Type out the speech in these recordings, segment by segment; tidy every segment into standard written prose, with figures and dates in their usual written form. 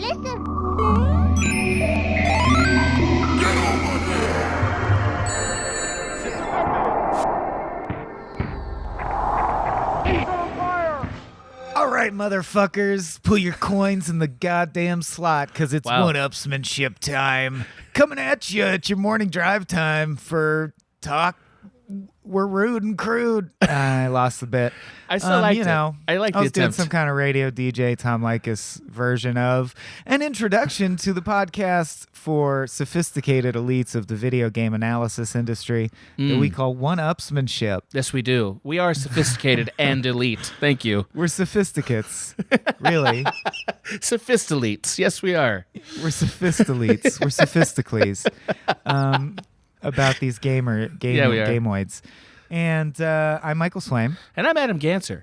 All right, motherfuckers, put your coins in the goddamn slot because it's 1Upsmanship time. Coming at you at your morning drive time for talk. We're rude and crude. I lost the bit. I still liked it. I liked the I was doing attempt. some kind of radio DJ Tom Likas version of an introduction to the podcast for sophisticated elites of the video game analysis industry that we call 1Upsmanship. Yes, we do. We are sophisticated and elite. Thank you. We're sophisticates, really. Sophistelites. Yes, we are. We're sophistelites. We're sophisticles about these gameoids. And I'm Michael Swaim. And I'm Adam Ganser.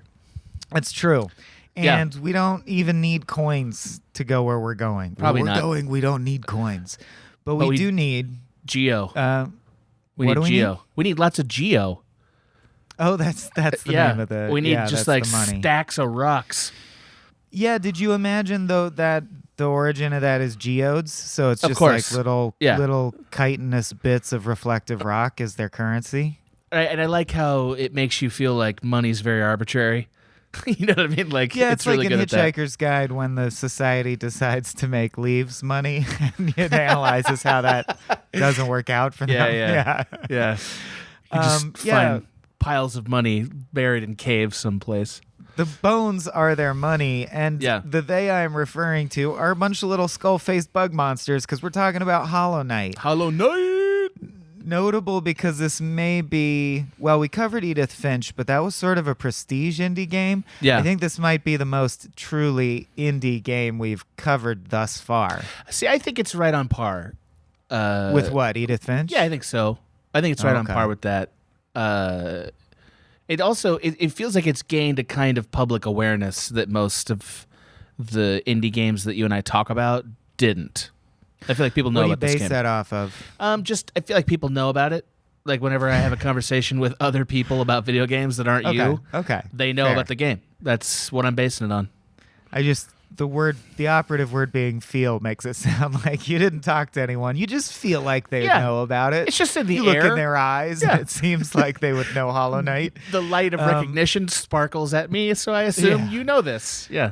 That's true. And we don't even need coins to go where we're going. Probably where not. we're going, we don't need coins. But we do need... Geo. We what need do Geo. We need lots of Geo. Oh, that's the name of the... We need yeah, just that's like the money. stacks of rocks. Yeah, did you imagine, though, that the origin of that is geodes? So it's Of just course. like little chitinous bits of reflective rock as their currency? And I like how it makes you feel like money's very arbitrary. You know what I mean? Like, Yeah, it's like really in good at that. Hitchhiker's Guide when the society decides to make leaves money and it analyzes how that doesn't work out for them. Yeah. You just yeah. find piles of money buried in caves someplace. The bones are their money, and the they I'm referring to are a bunch of little skull-faced bug monsters because we're talking about Hollow Knight. Hollow Knight! Notable because this may be, well, we covered Edith Finch, but that was sort of a prestige indie game. Yeah. I think this might be the most truly indie game we've covered thus far. See, I think it's right on par. With what, Edith Finch? Yeah, I think so. I think it's right on Okay. par with that. It also it feels like it's gained a kind of public awareness that most of the indie games that you and I talk about didn't. I feel like people know What do about you this base game. that off of? Just I feel like people know about it. Like whenever I have a conversation with other people about video games that aren't you, they know Fair. about the game. That's what I'm basing it on. The operative word being feel makes it sound like you didn't talk to anyone. You just feel like they Yeah. know about it. It's just in the you air. look in their eyes, Yeah. and it seems like they would know Hollow Knight. The light of recognition sparkles at me, so I assume you know this. Yeah.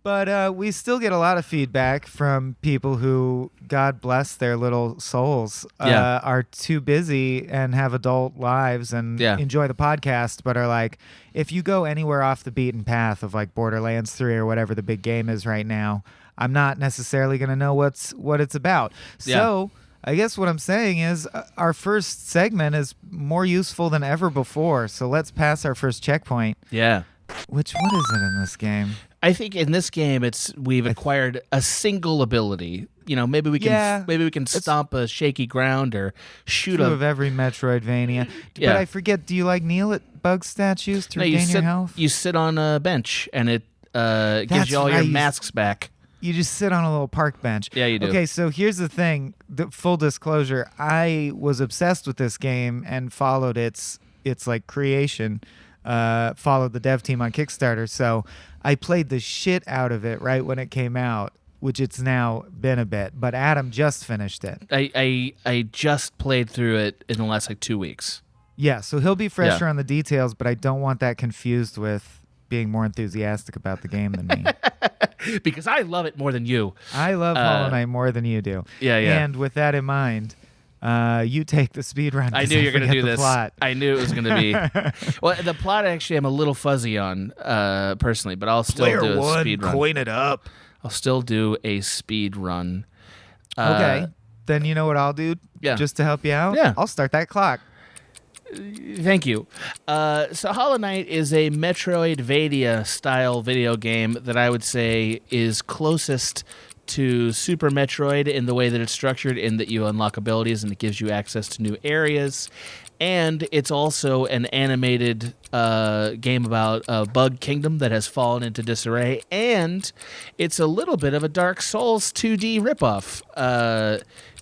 But we still get a lot of feedback from people who, God bless their little souls, are too busy and have adult lives and enjoy the podcast, but are like, if you go anywhere off the beaten path of like Borderlands 3 or whatever the big game is right now, I'm not necessarily going to know what it's about. So I guess what I'm saying is our first segment is more useful than ever before. So let's pass our first checkpoint. Yeah. What is it in this game? I think in this game we've acquired a single ability. You know, maybe we can stomp a shaky ground or shoot of every Metroidvania. Yeah. But I forget, do you like kneel at bug statues to regain your health? You sit on a bench and it gives you all your masks back. You just sit on a little park bench. Yeah, you do. Okay, so here's the thing. Full disclosure, I was obsessed with this game and followed its like creation. Followed the dev team on Kickstarter, so I played the shit out of it right when it came out, which it's now been a bit. But Adam just finished it. I just played through it in the last 2 weeks. Yeah, so he'll be fresher on the details, but I don't want that confused with being more enthusiastic about the game than me. Because I love it more than you. I love Hollow Knight more than you do. Yeah. And with that in mind, you take the speed run. I knew you were going to do this. Plot. I knew it was going to be. Well, the plot actually I'm a little fuzzy on personally, but I'll still do a speed run. Coin it up. I'll still do a speed run. Okay. Then you know what I'll do? Yeah. Just to help you out? Yeah. I'll start that clock. Thank you. So Hollow Knight is a Metroidvania style video game that I would say is closest to Super Metroid in the way that it's structured, in that you unlock abilities and it gives you access to new areas. And it's also an animated game about a bug kingdom that has fallen into disarray. And it's a little bit of a Dark Souls 2D ripoff.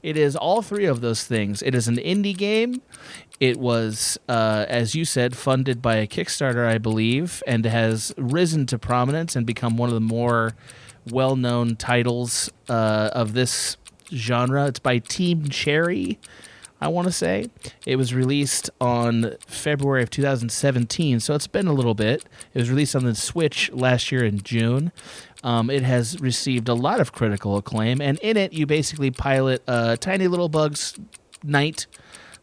It is all three of those things. It is an indie game. It was, as you said, funded by a Kickstarter, I believe, and has risen to prominence and become one of the more well-known titles of this genre. It's by Team Cherry, I want to say. It was released on February of 2017, so it's been a little bit. It was released on the Switch last year in June. It has received a lot of critical acclaim, and in it, you basically pilot a tiny little bug's knight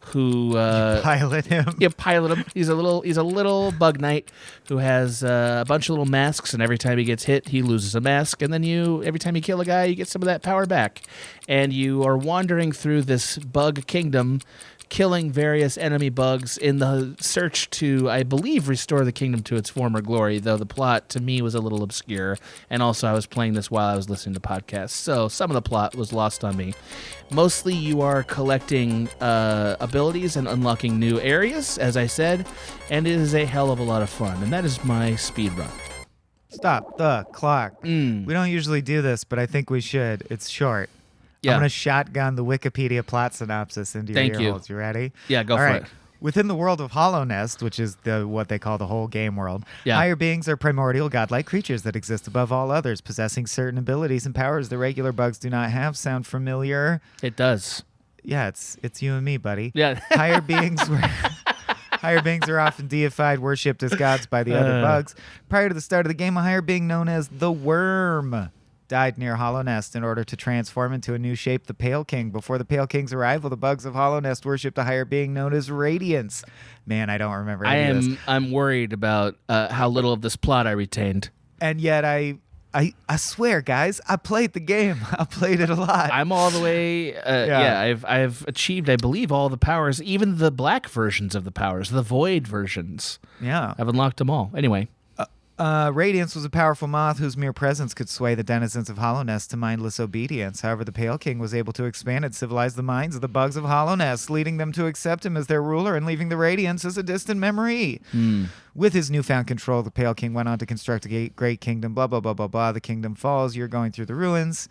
who pilot him. Yeah, pilot him. He's a little bug knight who has a bunch of little masks, and every time he gets hit, he loses a mask. And then every time you kill a guy, you get some of that power back. And you are wandering through this bug kingdom, killing various enemy bugs in the search to, I believe, restore the kingdom to its former glory, though the plot to me was a little obscure. And also I was playing this while I was listening to podcasts, so some of the plot was lost on me. Mostly you are collecting abilities and unlocking new areas, as I said, and it is a hell of a lot of fun, and that is my speed run. Stop the clock. We don't usually do this, but I think we should. It's short. Yeah. I'm going to shotgun the Wikipedia plot synopsis into your ear holes. You ready? Yeah, go for it. Within the world of Hollow Nest, which is what they call the whole game world, higher beings are primordial godlike creatures that exist above all others, possessing certain abilities and powers that regular bugs do not have. Sound familiar? It does. Yeah, it's you and me, buddy. Yeah. Higher beings are often deified, worshipped as gods by the other bugs. Prior to the start of the game, a higher being known as the Worm died near Hollow Nest in order to transform into a new shape, the Pale King. Before the Pale King's arrival, the bugs of Hollow Nest worshipped a higher being known as Radiance. Man, I don't remember any of this. I'm worried about how little of this plot I retained. And yet I swear, guys, I played the game. I played it a lot. I'm all the way. I've achieved, I believe, all the powers, even the black versions of the powers, the void versions. Yeah, I've unlocked them all. Anyway. Radiance was a powerful moth whose mere presence could sway the denizens of Hollow Nest to mindless obedience. However, the Pale King was able to expand and civilize the minds of the bugs of Hollow Nest, leading them to accept him as their ruler and leaving the Radiance as a distant memory. With his newfound control, the Pale King went on to construct a great kingdom, blah, blah, blah, blah, blah. The kingdom falls. You're going through the ruins.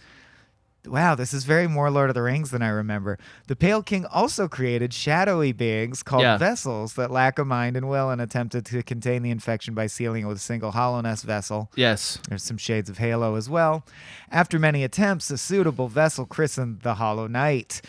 Wow, this is very more Lord of the Rings than I remember. The Pale King also created shadowy beings called vessels that lack a mind and will and attempted to contain the infection by sealing it with a single Hollow Nest vessel. Yes. There's some shades of Halo as well. After many attempts, a suitable vessel christened the Hollow Knight,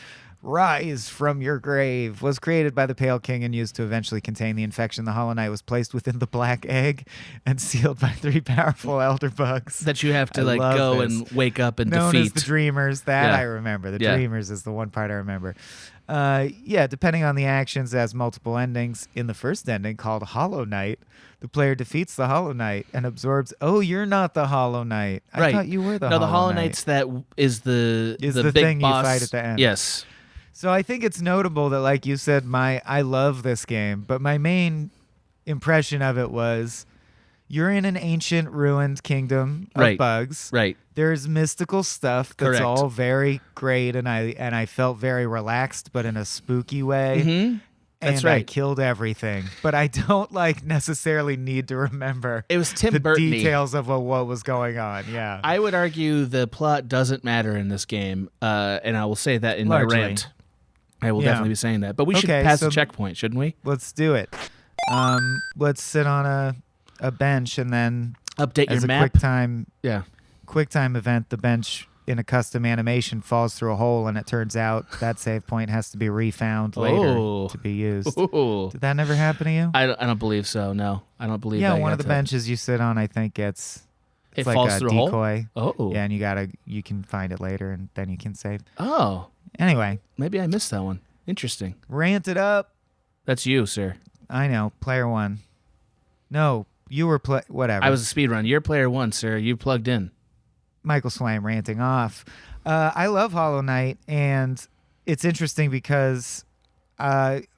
Rise from Your Grave, was created by the Pale King and used to eventually contain the infection. The Hollow Knight was placed within the black egg and sealed by 3 powerful elder bugs. That you have to go and wake up and known defeat. As the Dreamers. That I remember. The Dreamers is the one part I remember. Depending on the actions, as multiple endings. In the first ending, called Hollow Knight, the player defeats the Hollow Knight and absorbs, you're not the Hollow Knight. I thought you were the Hollow Knight. No, the Hollow Knight's that is the big thing boss. You fight at the end. Yes. So I think it's notable that, like you said, I love this game, but my main impression of it was you're in an ancient ruined kingdom of bugs. Right. There's mystical stuff that's all very great, and I felt very relaxed, but in a spooky way. Mm-hmm. That's and right. I killed everything, but I don't necessarily need to remember. It was Tim the Burton-y. details of what was going on. Yeah, I would argue the plot doesn't matter in this game, and I will say that in Largely. my rant. I will definitely be saying that, but we should pass the checkpoint, shouldn't we? Let's do it. Let's sit on a bench and then update your map. Quick time event. The bench in a custom animation falls through a hole, and it turns out that save point has to be refound later to be used. Did that never happen to you? I don't believe so. No, I don't believe. Yeah, one of the benches you sit on, I think it's it like falls a through decoy. A hole? Oh, yeah, and you can find it later, and then you can save. Oh, anyway, maybe I missed that one. Interesting. Rant it up. That's you, sir. I know. Player 1. No, you were whatever. I was a speedrun. You're player 1, sir. You plugged in. Michael Swaim ranting off. I love Hollow Knight, and it's interesting because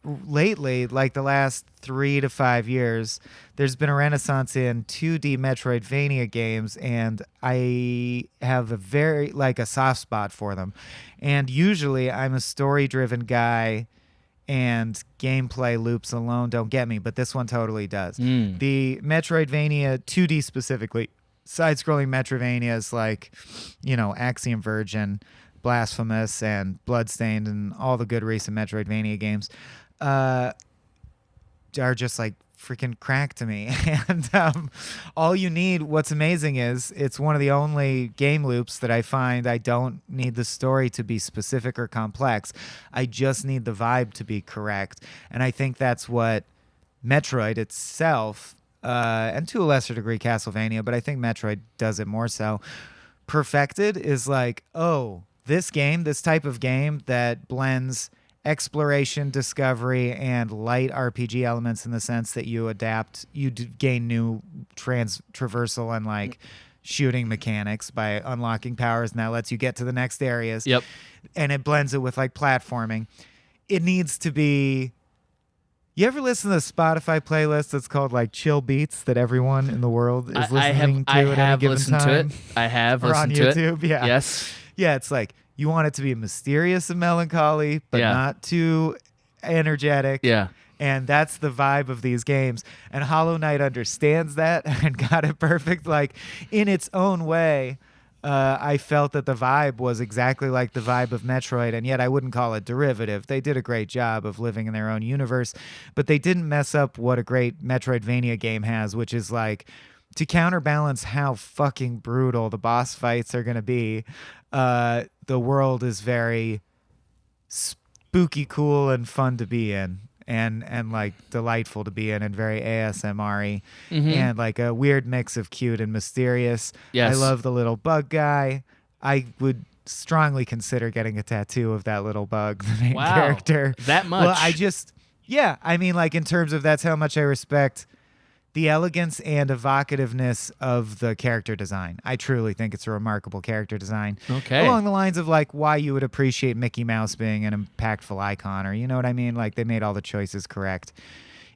lately, like the last 3 to 5 years, there's been a renaissance in 2D Metroidvania games, and I have a soft spot for them. And usually I'm a story-driven guy, and gameplay loops alone don't get me, but this one totally does. The Metroidvania 2D specifically, side-scrolling Metroidvanias like, Axiom Verge, Blasphemous, and Bloodstained, and all the good recent Metroidvania games, are just like freaking crack to me. And all you need, what's amazing is it's one of the only game loops that I find I don't need the story to be specific or complex. I just need the vibe to be correct. And I think that's what Metroid itself, and to a lesser degree Castlevania, but I think Metroid does it more so, perfected, is like, oh, this type of game that blends exploration, discovery, and light RPG elements in the sense that you gain new traversal and like shooting mechanics by unlocking powers, and that lets you get to the next areas. Yep. And it blends it with like platforming. It needs to be. You ever listen to the Spotify playlist that's called like chill beats that everyone in the world is listening to at any given time? I have or listened on to YouTube? it. Yeah. Yes. Yeah, it's like you want it to be mysterious and melancholy, but not too energetic. Yeah. And that's the vibe of these games. And Hollow Knight understands that and got it perfect. Like in its own way, I felt that the vibe was exactly like the vibe of Metroid, and yet I wouldn't call it derivative. They did a great job of living in their own universe, but they didn't mess up what a great Metroidvania game has, which is like, to counterbalance how fucking brutal the boss fights are going to be, the world is very spooky, cool, and fun to be in. And like delightful to be in, and very ASMR-y, and like a weird mix of cute and mysterious. Yes. I love the little bug guy. I would strongly consider getting a tattoo of that little bug, the main character. That much? Well, I mean, like in terms of that's how much I respect the elegance and evocativeness of the character design. I truly think it's a remarkable character design. Okay. Along the lines of like why you would appreciate Mickey Mouse being an impactful icon, or you know what I mean? Like they made all the choices correct.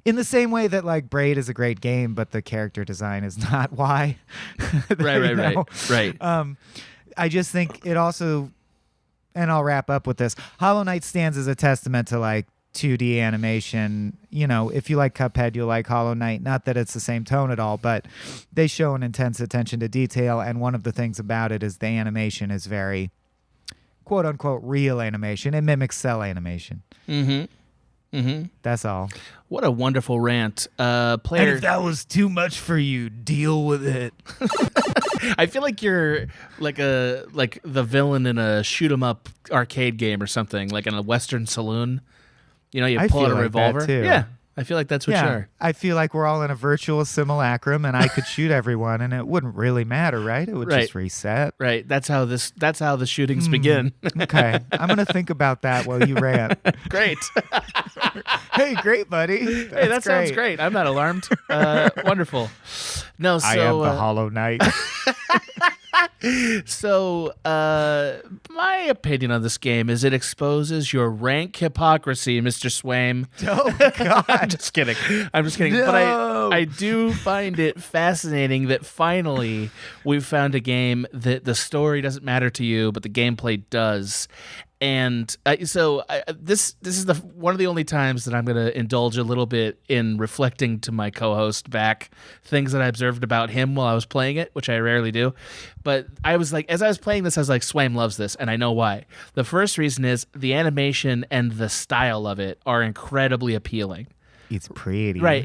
In the same way that like Braid is a great game, but the character design is not why. Right. I just think it also, and I'll wrap up with this, Hollow Knight stands as a testament to like 2D animation. You know, if you like Cuphead, you'll like Hollow Knight. Not that it's the same tone at all, but they show an intense attention to detail, and one of the things about it is the animation is very quote-unquote real animation. It mimics cell animation. That's all. What a wonderful rant. And if that was too much for you, deal with it. I feel like you're like the villain in a shoot 'em up arcade game or something, like in a Western saloon. You know, you pull out a revolver. Too. Yeah, I feel like that's what you are. I feel like we're all in a virtual simulacrum, and I could shoot everyone, and it wouldn't really matter, right? It would just reset. Right. That's how the shootings begin. Okay, I'm gonna think about that while you rant. Great. Hey, great, buddy. That sounds great. I'm not alarmed. Wonderful. No, so I am the Hollow Knight. So, my opinion on this game is it exposes your rank hypocrisy, Mr. Swaim. Oh, God. I'm just kidding. No. But I do find it fascinating that finally we've found a game that the story doesn't matter to you, but the gameplay does. And this is one of the only times that I'm going to indulge a little bit in reflecting to my co-host back things that I observed about him while I was playing it, which I rarely do. But I was like, as I was playing this, I was like, Swaim loves this, and I know why. The first reason is the animation and the style of it are incredibly appealing. It's pretty, right?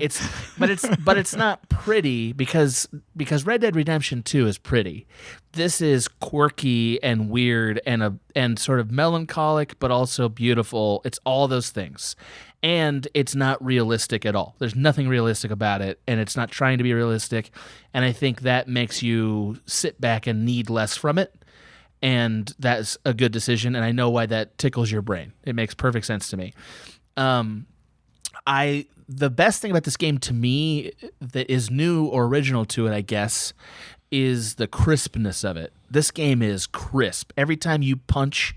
But it's not pretty because Red Dead Redemption 2 is pretty. This is quirky and weird and sort of melancholic, but also beautiful. It's all those things, and it's not realistic at all. There's nothing realistic about it, and it's not trying to be realistic. And I think that makes you sit back and need less from it. And that's a good decision, and I know why that tickles your brain. It makes perfect sense to me. The best thing about this game to me that is new or original to it, I guess, is the crispness of it. This game is crisp. Every time you punch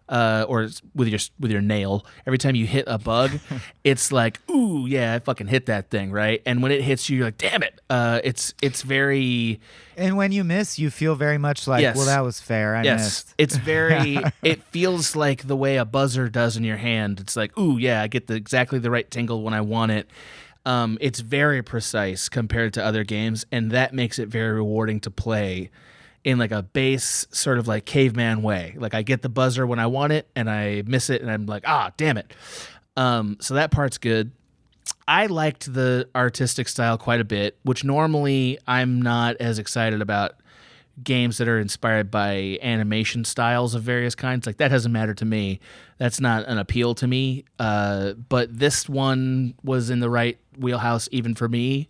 or with your nail, every time you hit a bug, it's like, ooh, yeah, I fucking hit that thing, right? And when it hits you, you're like, damn it. It's very... And when you miss, you feel very much like, well, that was fair. I missed. It's very... It feels like the way a buzzer does in your hand. It's like, ooh, yeah, I get exactly the right tingle when I want it. It's very precise compared to other games, and that makes it very rewarding to play in like a base sort of like caveman way. Like I get the buzzer when I want it, and I miss it, and I'm like, damn it. So that part's good. I liked the artistic style quite a bit, which normally I'm not as excited about games that are inspired by animation styles of various kinds. Like, that doesn't matter to me. That's not an appeal to me. But this one was in the right wheelhouse even for me.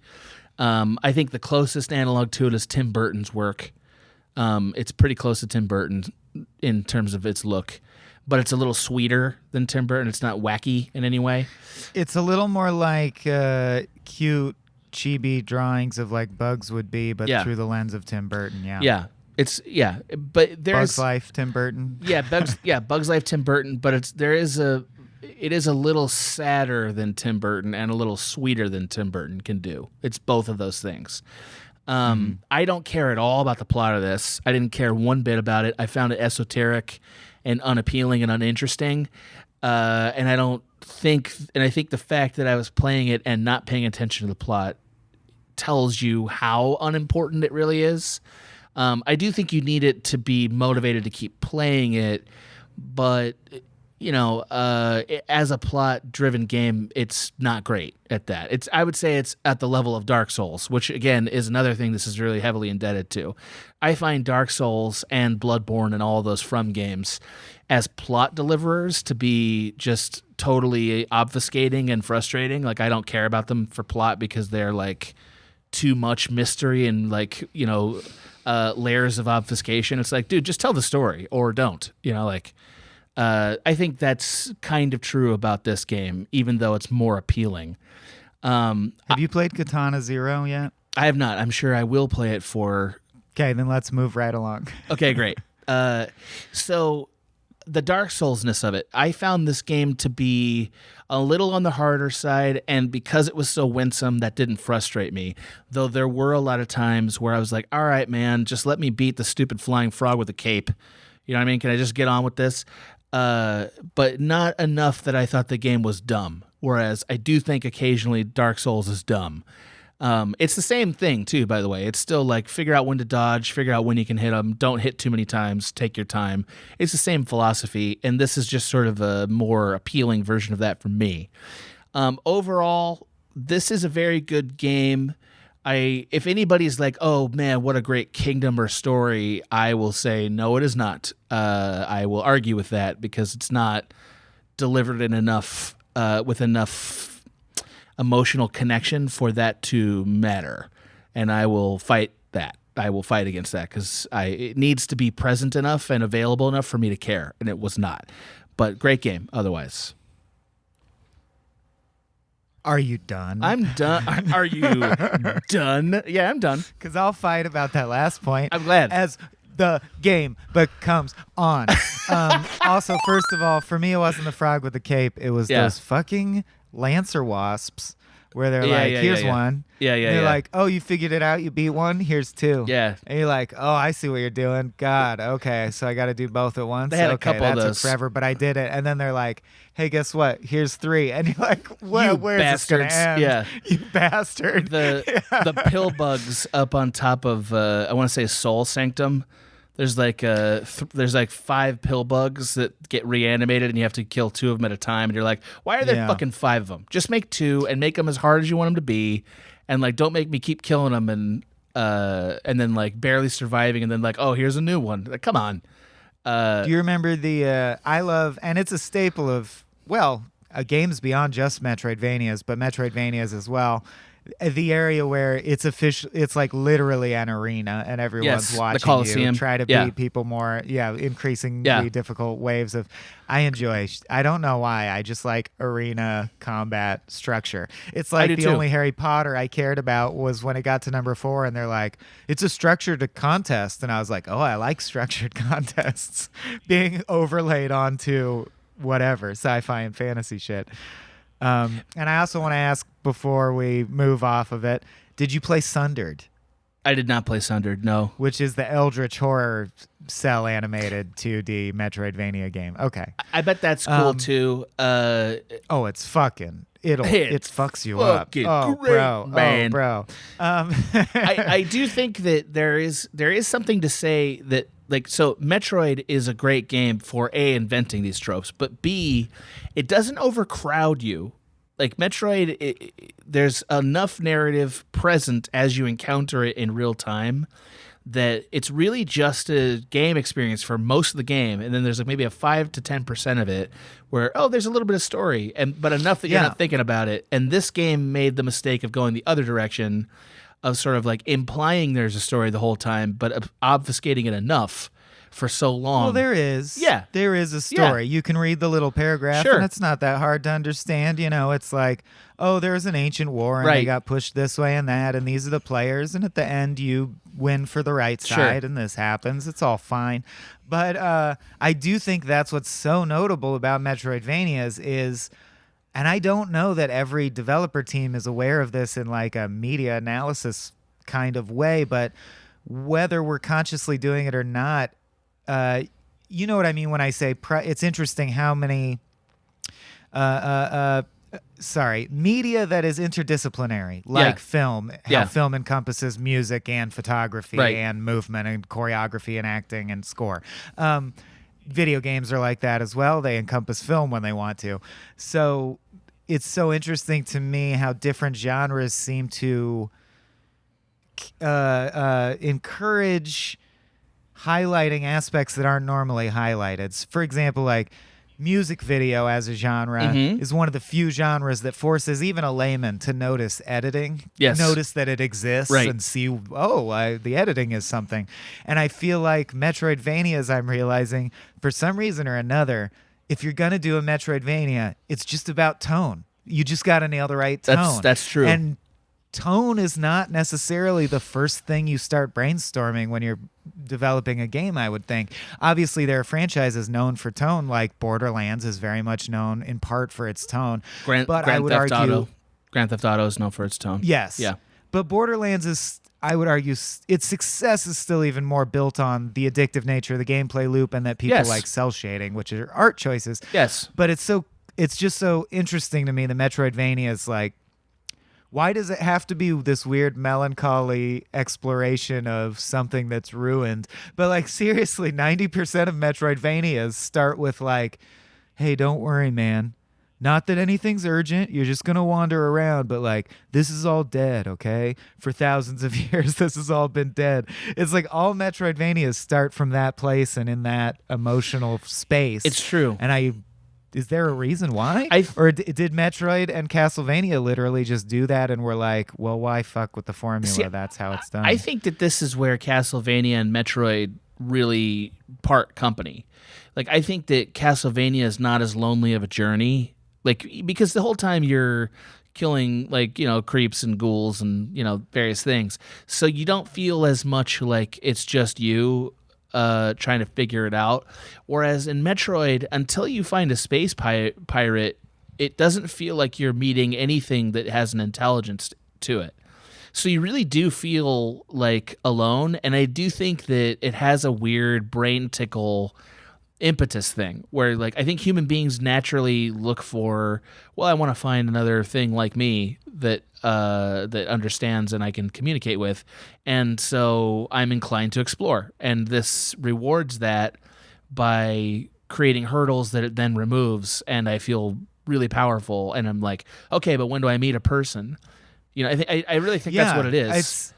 I think the closest analog to it is Tim Burton's work. It's pretty close to Tim Burton in terms of its look, but it's a little sweeter than Tim Burton. It's not wacky in any way. It's a little more like cute chibi drawings of like Bugs would be, but through the lens of Tim Burton. Yeah. But there's Bugs Life Tim Burton. Bugs Life Tim Burton, but it is a little sadder than Tim Burton and a little sweeter than Tim Burton can do. It's both of those things. I don't care at all about the plot of this. I didn't care one bit about it. I found it esoteric and unappealing and uninteresting. And I think the fact that I was playing it and not paying attention to the plot tells you how unimportant it really is. I do think you need it to be motivated to keep playing it, but as a plot-driven game, it's not great at that. I would say it's at the level of Dark Souls, which again is another thing this is really heavily indebted to. I find Dark Souls and Bloodborne and all those From games as plot deliverers to be just totally obfuscating and frustrating. Like, I don't care about them for plot because they're like too much mystery and like, layers of obfuscation. It's like, dude, just tell the story or don't, I think that's kind of true about this game, even though it's more appealing. Have you played Katana Zero yet? I have not. I'm sure I will play it for... Okay, then let's move right along. Okay, great. So the Dark Souls-ness of it, I found this game to be a little on the harder side, and because it was so winsome, that didn't frustrate me. Though there were a lot of times where I was like, all right, man, just let me beat the stupid flying frog with a cape. You know what I mean? Can I just get on with this? But not enough that I thought the game was dumb. Whereas I do think occasionally Dark Souls is dumb. It's the same thing too, by the way. It's still like figure out when to dodge, figure out when you can hit them. Don't hit too many times. Take your time. It's the same philosophy, and this is just sort of a more appealing version of that for me. Overall, this is a very good game. If anybody's like, oh man, what a great kingdom or story, I will say, no, it is not. I will argue with that because it's not delivered in enough, with enough emotional connection for that to matter. And I will fight that. I will fight against that because it needs to be present enough and available enough for me to care. And it was not. But great game otherwise. Are you done? I'm done. Are you done? Yeah, I'm done. Because I'll fight about that last point. I'm glad. As the game becomes on. Also, first of all, for me, it wasn't the frog with the cape. It was those fucking Lancer wasps where they're here's one. Yeah. They're like, oh, you figured it out? You beat one? Here's two. Yeah. And you're like, oh, I see what you're doing. God, okay. So I got to do both at once? They had a couple of those. That took forever, but I did it. And then they're like, hey, guess what? Here's three. And you're like, where's this going to end? Yeah. You bastard. The pill bugs up on top of, I want to say Soul Sanctum. There's like there's like 5 pill bugs that get reanimated, and you have to kill 2 of them at a time. And you're like, why are there fucking 5 of them? Just make 2 and make them as hard as you want them to be, and like don't make me keep killing them and then like barely surviving, and then like, oh, here's a new one. Like, come on. Do you remember the I love, and it's a staple of games beyond just Metroidvanias, but Metroidvanias as well. The area where it's like literally an arena, and everyone's watching the Coliseum. You try to beat people more. Increasingly difficult waves of. I don't know why. I just like arena combat structure. It's like the only Harry Potter I cared about was when it got to number 4, and they're like, it's a structured contest, and I was like, oh, I like structured contests being overlaid onto whatever sci-fi and fantasy shit. And I also want to ask before we move off of it, did you play Sundered? I did not play Sundered, no. Which is the Eldritch Horror cell animated 2D Metroidvania game. Okay. I bet that's cool too. It's fucking. It fucks you up. Oh, great, bro. Man. Oh, bro. I do think that there is something to say that, like, so Metroid is a great game for A, inventing these tropes, but B, it doesn't overcrowd you. like Metroid, there's enough narrative present as you encounter it in real time that it's really just a game experience for most of the game, and then there's like maybe a 5 to 10% of it where there's a little bit of story, but enough that you're not thinking about it. And this game made the mistake of going the other direction, of sort of like implying there's a story the whole time, but obfuscating it enough for so long. Well, there is. Yeah. There is a story. Yeah. You can read the little paragraph, and it's not that hard to understand. It's like, there's an ancient war, and they got pushed this way and that, and these are the players, and at the end you win for the right side, and this happens. It's all fine. But I do think that's what's so notable about Metroidvanias is, and I don't know that every developer team is aware of this in like a media analysis kind of way, but whether we're consciously doing it or not, you know what I mean when I say it's interesting how many media that is interdisciplinary, like film, how film encompasses music and photography and movement and choreography and acting and score. Video games are like that as well. They encompass film when they want to. So it's so interesting to me how different genres seem to encourage highlighting aspects that aren't normally highlighted. For example, like music video as a genre is one of the few genres that forces even a layman to notice editing, notice that it exists, and see, the editing is something. And I feel like Metroidvanias, I'm realizing, for some reason or another, if you're going to do a Metroidvania, it's just about tone. You just got to nail the right tone. That's true. And tone is not necessarily the first thing you start brainstorming when you're developing a game, I would think. Obviously, there are franchises known for tone, like Borderlands is very much known in part for its tone. Grand Theft Auto is known for its tone. Yes. Yeah. But Borderlands is, I would argue, its success is still even more built on the addictive nature of the gameplay loop and that people like cell shading, which are art choices. Yes. But it's just so interesting to me, the Metroidvania is like, why does it have to be this weird melancholy exploration of something that's ruined? But like seriously, 90% of Metroidvanias start with like, hey, don't worry, man. Not that anything's urgent. You're just going to wander around. But like, this is all dead, okay? For thousands of years, this has all been dead. It's like all Metroidvanias start from that place and in that emotional space. It's true. And is there a reason why? Or did Metroid and Castlevania literally just do that and we're like, well, why fuck with the formula? See, that's how it's done. I think that this is where Castlevania and Metroid really part company. Like, I think that Castlevania is not as lonely of a journey. Like, because the whole time you're killing, like, creeps and ghouls and, various things. So you don't feel as much like it's just you trying to figure it out. Whereas in Metroid, until you find a space pirate, it doesn't feel like you're meeting anything that has an intelligence to it. So you really do feel like alone. And I do think that it has a weird brain tickle impetus thing where, like, I think human beings naturally look for, well, I want to find another thing like me that understands and I can communicate with, and so I'm inclined to explore, and this rewards that by creating hurdles that it then removes, and I feel really powerful, and I'm like, okay, but when do I meet a person? I really think that's what it is.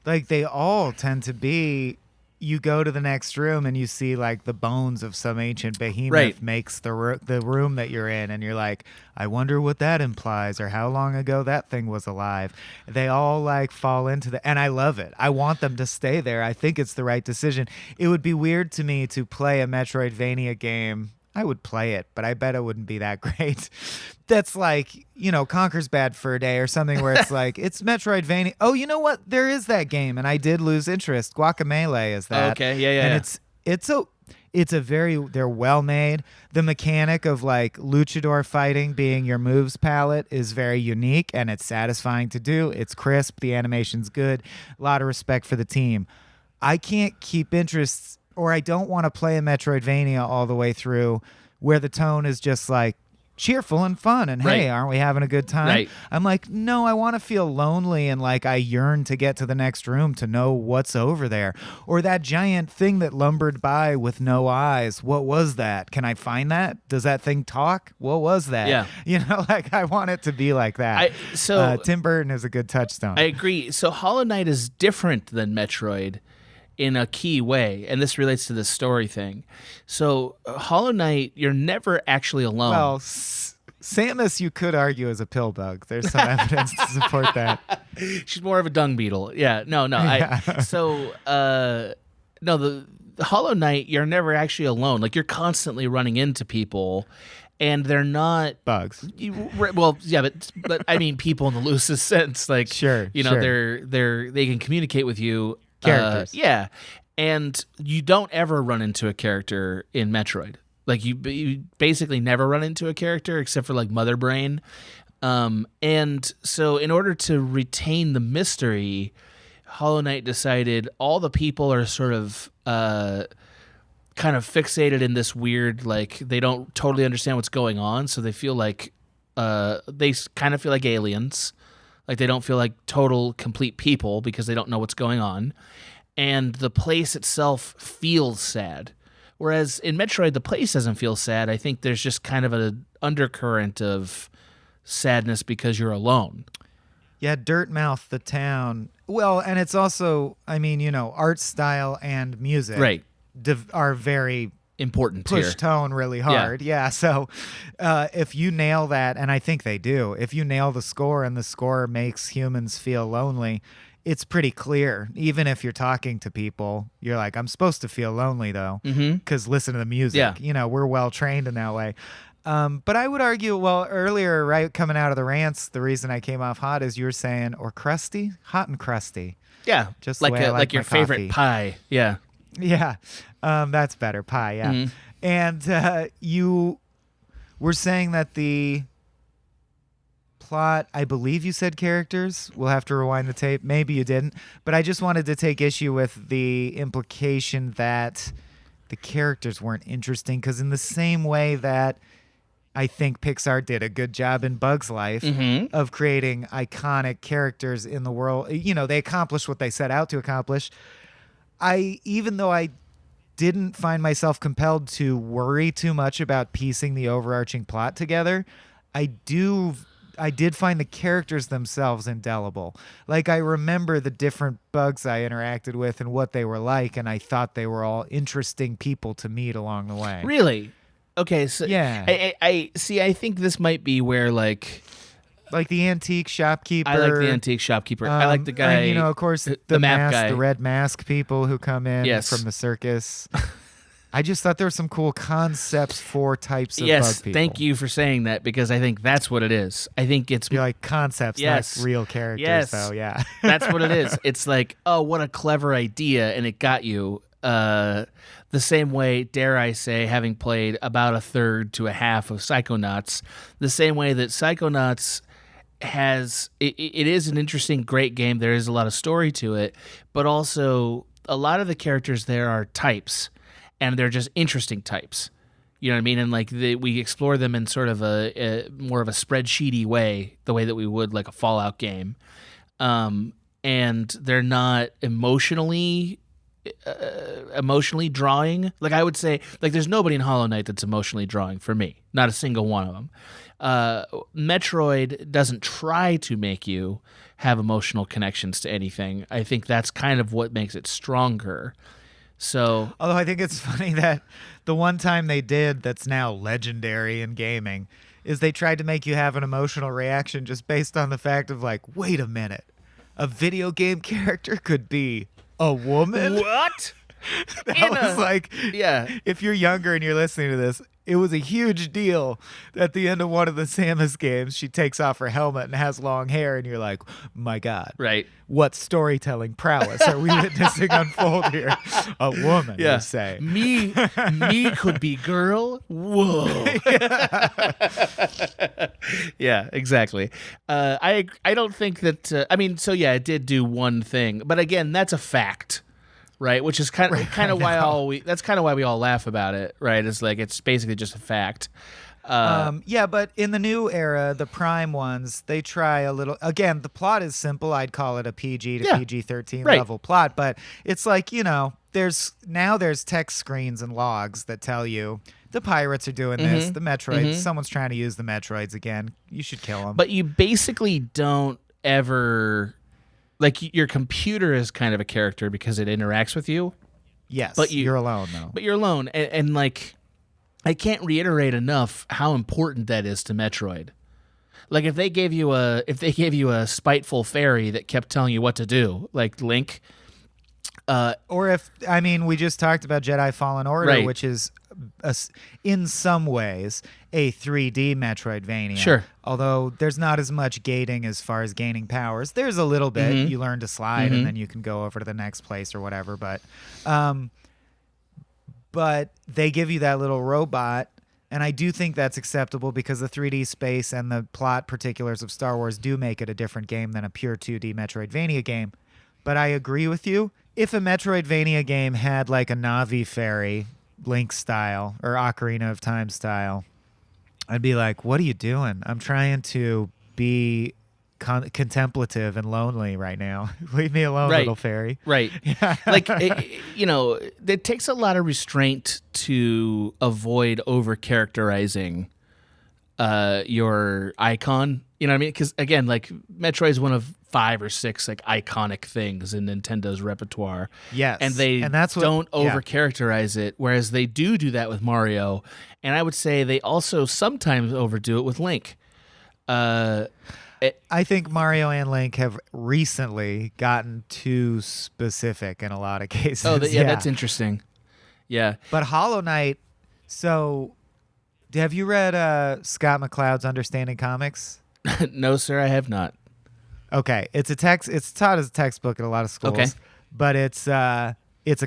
Like they all tend to be, you go to the next room and you see like the bones of some ancient behemoth makes the room that you're in, and you're like, I wonder what that implies or how long ago that thing was alive. They all like fall into and I love it. I want them to stay there. I think it's the right decision. It would be weird to me to play a Metroidvania game. I would play it, but I bet it wouldn't be that great. That's like, Conker's Bad Fur Day or something where it's like, it's Metroidvania. Oh, you know what? There is that game, and I did lose interest. Guacamelee is that. Okay, yeah. And they're well made. The mechanic of like luchador fighting being your moves palette is very unique, and it's satisfying to do. It's crisp. The animation's good. A lot of respect for the team. I can't keep interest, or I don't want to play a Metroidvania all the way through where the tone is just like, cheerful and fun and hey, aren't we having a good time? Right. I'm like, no, I want to feel lonely and like I yearn to get to the next room to know what's over there. Or that giant thing that lumbered by with no eyes. What was that? Can I find that? Does that thing talk? What was that? Yeah. You know, like I want it to be like that. Tim Burton is a good touchstone. I agree. So Hollow Knight is different than Metroid in a key way, and this relates to the story thing. So Hollow Knight, you're never actually alone. Well, Samus, you could argue, is a pill bug. There's some evidence to support that. She's more of a dung beetle. Yeah, no. Yeah. The Hollow Knight, you're never actually alone. Like, you're constantly running into people, and they're not bugs. Well, yeah, but I mean people in the loosest sense. Like, sure, they can communicate with you. Characters. Yeah, and you don't ever run into a character in Metroid. Like, you basically never run into a character except for like Mother Brain. And so in order to retain the mystery, Hollow Knight decided all the people are sort of kind of fixated in this weird, like, they don't totally understand what's going on, so they feel like they kind of feel like aliens. Like, they don't feel like total, complete people because they don't know what's going on. And the place itself feels sad. Whereas in Metroid, the place doesn't feel sad. I think there's just kind of an undercurrent of sadness because you're alone. Yeah, Dirtmouth, the town. Well, and it's also, I mean, you know, art style and music are very important push here. Tone really hard. Yeah. So if you nail that, and I think they do, if you nail the score and the score makes humans feel lonely, it's pretty clear. Even if you're talking to people, you're like, I'm supposed to feel lonely though, because listen to the music. Yeah. You know, we're well trained in that way. But I would argue, well, earlier, right, coming out of the rants, the reason I came off hot is you were saying, or crusty, hot and crusty. Yeah, just like your favorite pie. Yeah. Yeah, that's better. Pie, yeah. Mm-hmm. And you were saying that the plot, I believe you said characters. We'll have to rewind the tape. Maybe you didn't. But I just wanted to take issue with the implication that the characters weren't interesting, because in the same way that I think Pixar did a good job in Bug's Life of creating iconic characters in the world, you know, they accomplished what they set out to accomplish. Even though I didn't find myself compelled to worry too much about piecing the overarching plot together, I did find the characters themselves indelible. Like, I remember the different bugs I interacted with and what they were like, and I thought they were all interesting people to meet along the way. Really? Okay, so yeah. I see. I think this might be where like the antique shopkeeper. I like the antique shopkeeper. I like the guy. And, you know, of course, the map mask, guy. the red mask people who come in from the circus. I just thought there were some cool concepts for types of bug people. Thank you for saying that, because I think that's what it is. I think it's like concepts, not real characters, though. Yeah, that's what it is. It's like, oh, what a clever idea, and it got you. The same way, dare I say, having played about a third to a half of Psychonauts, the same way that Psychonauts has, it is an interesting, great game. There is a lot of story to it, but also a lot of the characters there are types, and they're just interesting types. You know what I mean? And like we explore them in sort of a more of a spreadsheety way, the way that we would like a Fallout game, and they're not emotionally drawing. Like, I would say, like, there's nobody in Hollow Knight that's emotionally drawing for me. Not a single one of them. Metroid doesn't try to make you have emotional connections to anything. I think that's kind of what makes it stronger. So, although I think it's funny that the one time they did that's now legendary in gaming is they tried to make you have an emotional reaction just based on the fact of like, wait a minute, a video game character could be a woman? What? That was like, if you're younger and you're listening to this, it was a huge deal. At the end of one of the Samus games, she takes off her helmet and has long hair, and you're like, my God. Right. What storytelling prowess are we witnessing unfold here? A woman, you say. Me could be girl? Whoa. Yeah, exactly. I don't think that, it did do one thing. But again, that's a fact. Right, which is kind of why we all laugh about it. Right, it's like it's basically just a fact. Yeah, but in the new era, the Prime ones, they try a little. Again, the plot is simple. I'd call it a PG to PG-13 level plot, but it's like, there's text screens and logs that tell you the pirates are doing this, the Metroids, someone's trying to use the Metroids again. You should kill them. But you basically don't ever, like, your computer is kind of a character because it interacts with you. Yes, but you're alone though. But you're alone, and like, I can't reiterate enough how important that is to Metroid. Like, if they gave you a spiteful fairy that kept telling you what to do, like Link, or we just talked about Jedi Fallen Order, which is in some ways a 3D Metroidvania. Sure. Although there's not as much gating as far as gaining powers. There's a little bit. You learn to slide and then you can go over to the next place or whatever. But they give you that little robot, and I do think that's acceptable because the 3D space and the plot particulars of Star Wars do make it a different game than a pure 2D Metroidvania game. But I agree with you. If a Metroidvania game had like a Navi fairy, Link style, or Ocarina of Time style, I'd be like, what are you doing? I'm trying to be contemplative and lonely right now. Leave me alone, little fairy. Right. Yeah. Like, it takes a lot of restraint to avoid over-characterizing your icon. You know what I mean? Because, again, like, Metroid is one of 5 or 6 like iconic things in Nintendo's repertoire. Yes. And don't over-characterize it, whereas they do that with Mario. And I would say they also sometimes overdo it with Link. I think Mario and Link have recently gotten too specific in a lot of cases. Oh, that's interesting. Yeah. But Hollow Knight, so have you read Scott McCloud's Understanding Comics? No, sir, I have not. Okay. It's taught as a textbook at a lot of schools. Okay. But it's a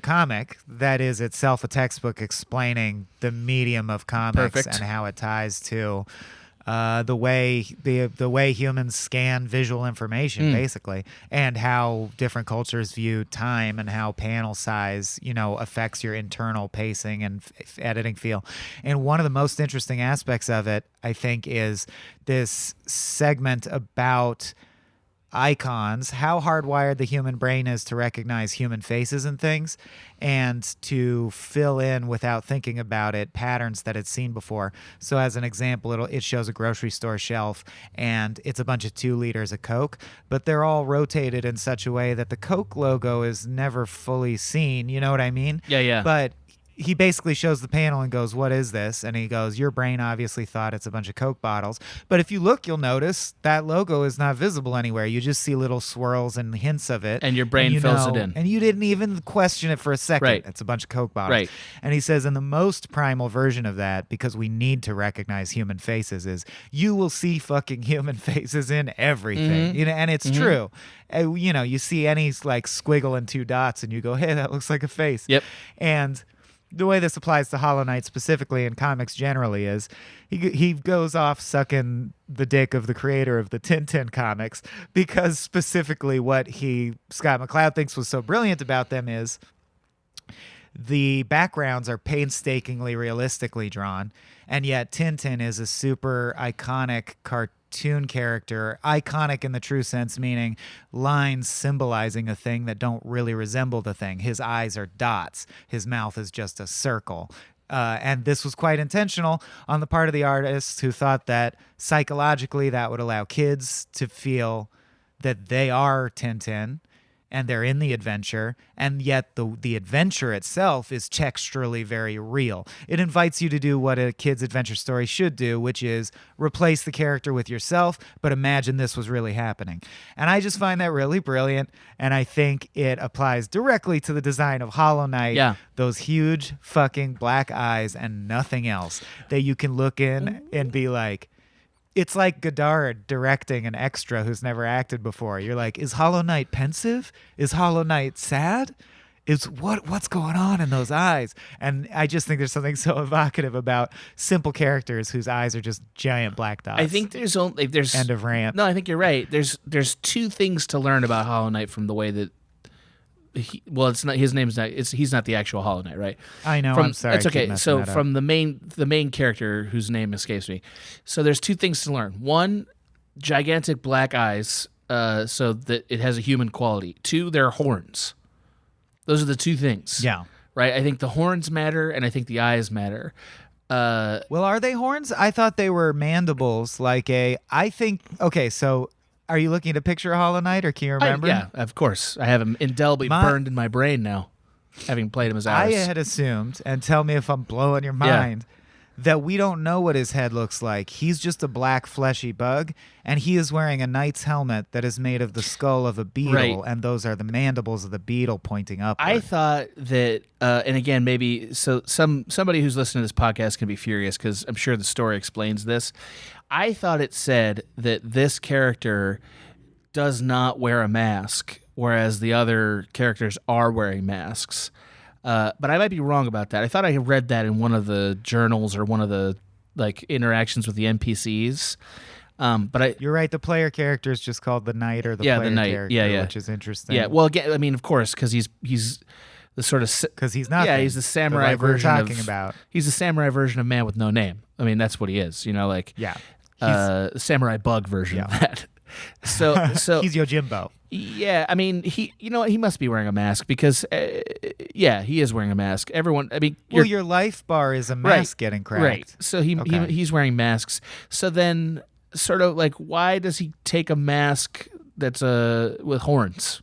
comic that is itself a textbook explaining the medium of comics and how it ties to the way humans scan visual information, basically, and how different cultures view time and how panel size, affects your internal pacing and editing feel. And one of the most interesting aspects of it, I think, is this segment about icons, how hardwired the human brain is to recognize human faces and things, and to fill in without thinking about it patterns that it's seen before. So as an example, it shows a grocery store shelf and it's a bunch of 2 liters of Coke, but they're all rotated in such a way that the Coke logo is never fully seen. You know what I mean? Yeah. But he basically shows the panel and goes, what is this? And he goes, your brain obviously thought it's a bunch of Coke bottles. But if you look, you'll notice that logo is not visible anywhere. You just see little swirls and hints of it. And your brain fills it in. And you didn't even question it for a second. Right. It's a bunch of Coke bottles. Right. And he says, in the most primal version of that, because we need to recognize human faces, is you will see fucking human faces in everything. And it's true. You see any like squiggle and 2 dots and you go, hey, that looks like a face. Yep. And the way this applies to Hollow Knight specifically and comics generally is he goes off sucking the dick of the creator of the Tintin comics, because specifically what Scott McCloud thinks was so brilliant about them is the backgrounds are painstakingly realistically drawn, and yet Tintin is a super iconic cartoon character, iconic in the true sense, meaning lines symbolizing a thing that don't really resemble the thing. His eyes are dots. His mouth is just a circle. And this was quite intentional on the part of the artists, who thought that psychologically that would allow kids to feel that they are Tintin and they're in the adventure, and yet the adventure itself is texturally very real. It invites you to do what a kid's adventure story should do, which is replace the character with yourself, but imagine this was really happening. And I just find that really brilliant, and I think it applies directly to the design of Hollow Knight. Yeah. Those huge fucking black eyes and nothing else that you can look in and be like, it's like Godard directing an extra who's never acted before. You're like, is Hollow Knight pensive? Is Hollow Knight sad? Is what's going on in those eyes? And I just think there's something so evocative about simple characters whose eyes are just giant black dots. I think there's end of rant. No, I think you're right. There's 2 things to learn about Hollow Knight from the way that it's not his name's not. He's not the actual Hollow Knight, right? I know. I'm sorry. It's okay. So from the main character whose name escapes me. So there's two things to learn. One, gigantic black eyes, so that it has a human quality. Two, there are horns. Those are the two things. Yeah. Right. I think the horns matter, and I think the eyes matter. Well, are they horns? I thought they were mandibles. Okay, so are you looking at a picture of Hollow Knight, or can you remember? Yeah, of course. I have him indelibly burned in my brain now, having played him as hours. I had assumed, and tell me if I'm blowing your mind, that we don't know what his head looks like. He's just a black fleshy bug, and he is wearing a knight's helmet that is made of the skull of a beetle, and those are the mandibles of the beetle pointing up. I thought that, and again, maybe somebody who's listening to this podcast can be furious because I'm sure the story explains this. I thought it said that this character does not wear a mask, whereas the other characters are wearing masks. But I might be wrong about that. I thought I had read that in one of the journals or one of the interactions with the NPCs. But you're right. The player character is just called the knight or the player character, which is interesting. Yeah. Well, again, I mean, of course, because he's the sort of because he's not. Yeah, he's the samurai version we're talking about. He's the samurai version of Man with No Name. I mean, that's what he is. Samurai bug version of that. So he's Yojimbo. Yeah, I mean, he must be wearing a mask because, he is wearing a mask. Everyone, I mean, your life bar is a mask getting cracked. Right. So he's wearing masks. So then, sort of like, why does he take a mask that's with horns?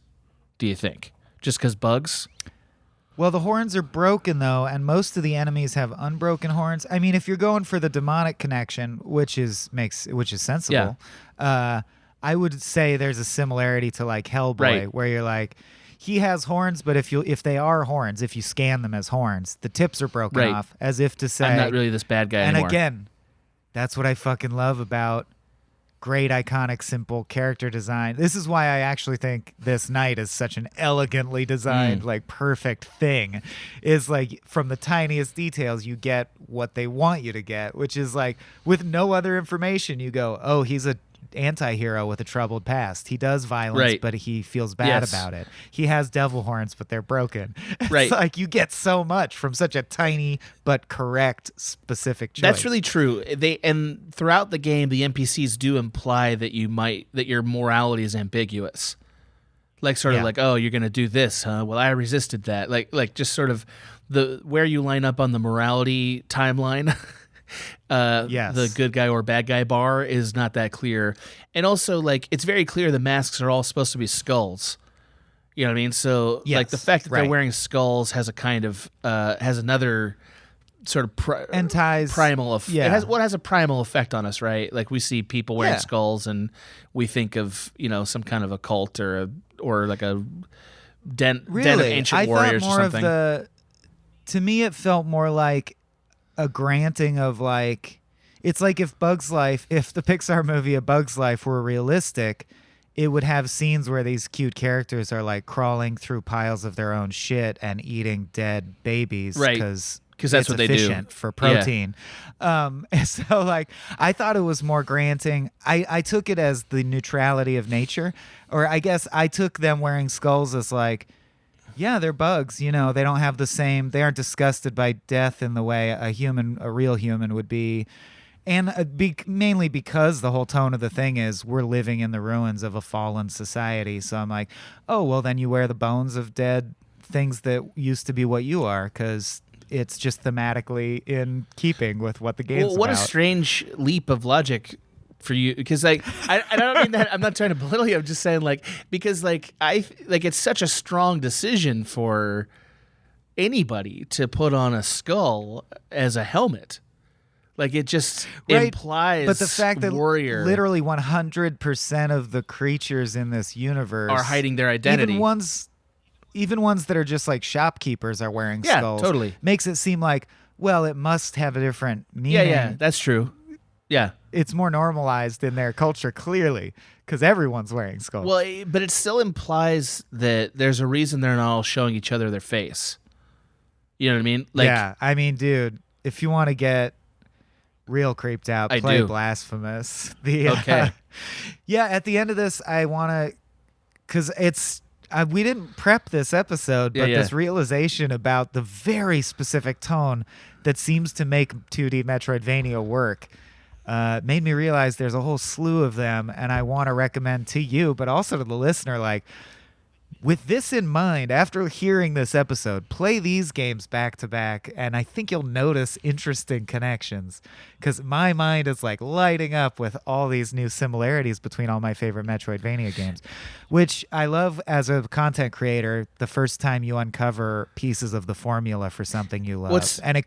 Do you think just because bugs? Well, the horns are broken though, and most of the enemies have unbroken horns. I mean, if you're going for the demonic connection, which is sensible. Yeah. I would say there's a similarity to like Hellboy, where you're like, he has horns, but if they are horns, if you scan them as horns, the tips are broken off, as if to say, I'm not really this bad guy anymore. And again, that's what I fucking love about great, iconic, simple character design. This is why I actually think this knight is such an elegantly designed, like perfect thing. Is like from the tiniest details, you get what they want you to get, which is like with no other information, you go, oh, he's a anti-hero with a troubled past. He does violence, but he feels bad about it. He has devil horns, but they're broken. It's like you get so much from such a tiny but correct specific choice. That's really true. And throughout the game, the NPCs do imply that your morality is ambiguous. Like sort of like, oh, you're gonna do this, huh? Well, I resisted that. Like just sort of where you line up on the morality timeline. The good guy or bad guy bar is not that clear, and also like it's very clear the masks are all supposed to be skulls. You know what I mean? So like the fact that they're wearing skulls has a kind of has another sort of primal effect. It has a primal effect on us, right? Like we see people wearing skulls, and we think of some kind of a cult or like a den of ancient warriors or something. To me, it felt more like a granting of like, it's like if the Pixar movie A Bug's Life were realistic, it would have scenes where these cute characters are like crawling through piles of their own shit and eating dead babies because that's what they do for protein. So like I thought it was more granting. I took it as the neutrality of nature, or I guess I took them wearing skulls as like, yeah, they're bugs. They don't have the same. They aren't disgusted by death in the way a real human would be, and mainly because the whole tone of the thing is we're living in the ruins of a fallen society. So I'm like, oh well, then you wear the bones of dead things that used to be what you are, because it's just thematically in keeping with what the game's about. What a strange leap of logic for you, because like I don't mean that. I'm not trying to belittle you. I'm just saying because it's such a strong decision for anybody to put on a skull as a helmet. Like it just implies, but the fact that warrior literally 100% of the creatures in this universe are hiding their identity. Even ones that are just like shopkeepers are wearing skulls. Totally makes it seem like, well, it must have a different meaning. Yeah, that's true. Yeah. It's more normalized in their culture, clearly, because everyone's wearing skulls. Well, but it still implies that there's a reason they're not all showing each other their face. You know what I mean? Yeah, I mean, dude, if you want to get real creeped out, play Blasphemous. Okay. At the end of this, I want to, because we didn't prep this episode, but this realization about the very specific tone that seems to make 2D Metroidvania work made me realize there's a whole slew of them, and I want to recommend to you, but also to the listener, like, with this in mind, after hearing this episode, play these games back to back, and I think you'll notice interesting connections, because my mind is like lighting up with all these new similarities between all my favorite Metroidvania games, which I love as a content creator. The first time you uncover pieces of the formula for something you love, and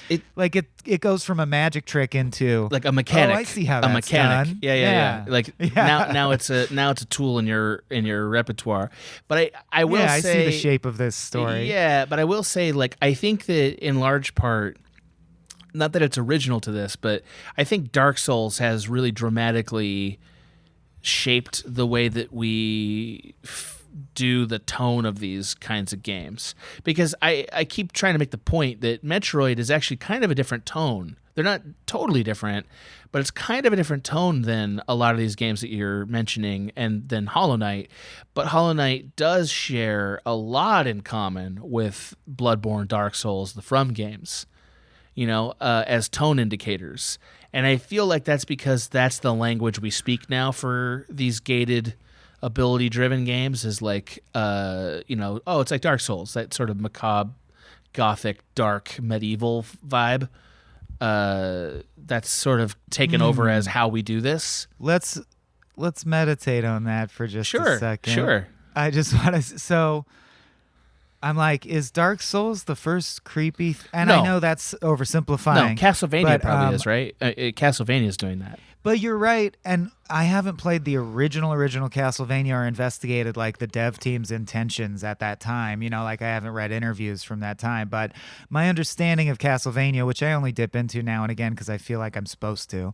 it goes from a magic trick into like a mechanic. Oh, I see how that's done. Yeah. Like now it's a tool in your repertoire. But I will say, I see the shape of this story. Yeah, but I will say, like, I think that in large part, not that it's original to this, but I think Dark Souls has really dramatically shaped the way that we do the tone of these kinds of games. Because I keep trying to make the point that Metroid is actually kind of a different tone. They're not totally different, but it's kind of a different tone than a lot of these games that you're mentioning, and then Hollow Knight. But Hollow Knight does share a lot in common with Bloodborne, Dark Souls, the From games, as tone indicators. And I feel like that's because that's the language we speak now for these gated, ability-driven games, is like, it's like Dark Souls, that sort of macabre, gothic, dark, medieval vibe. That's sort of taken over as how we do this. Let's meditate on that for just a second. Sure. I just want to. So I'm like, is Dark Souls the first creepy? And no. I know that's oversimplifying. No, Castlevania probably is, right? Castlevania is doing that. But you're right, and I haven't played the original Castlevania or investigated like the dev team's intentions at that time. Like I haven't read interviews from that time. But my understanding of Castlevania, which I only dip into now and again because I feel like I'm supposed to,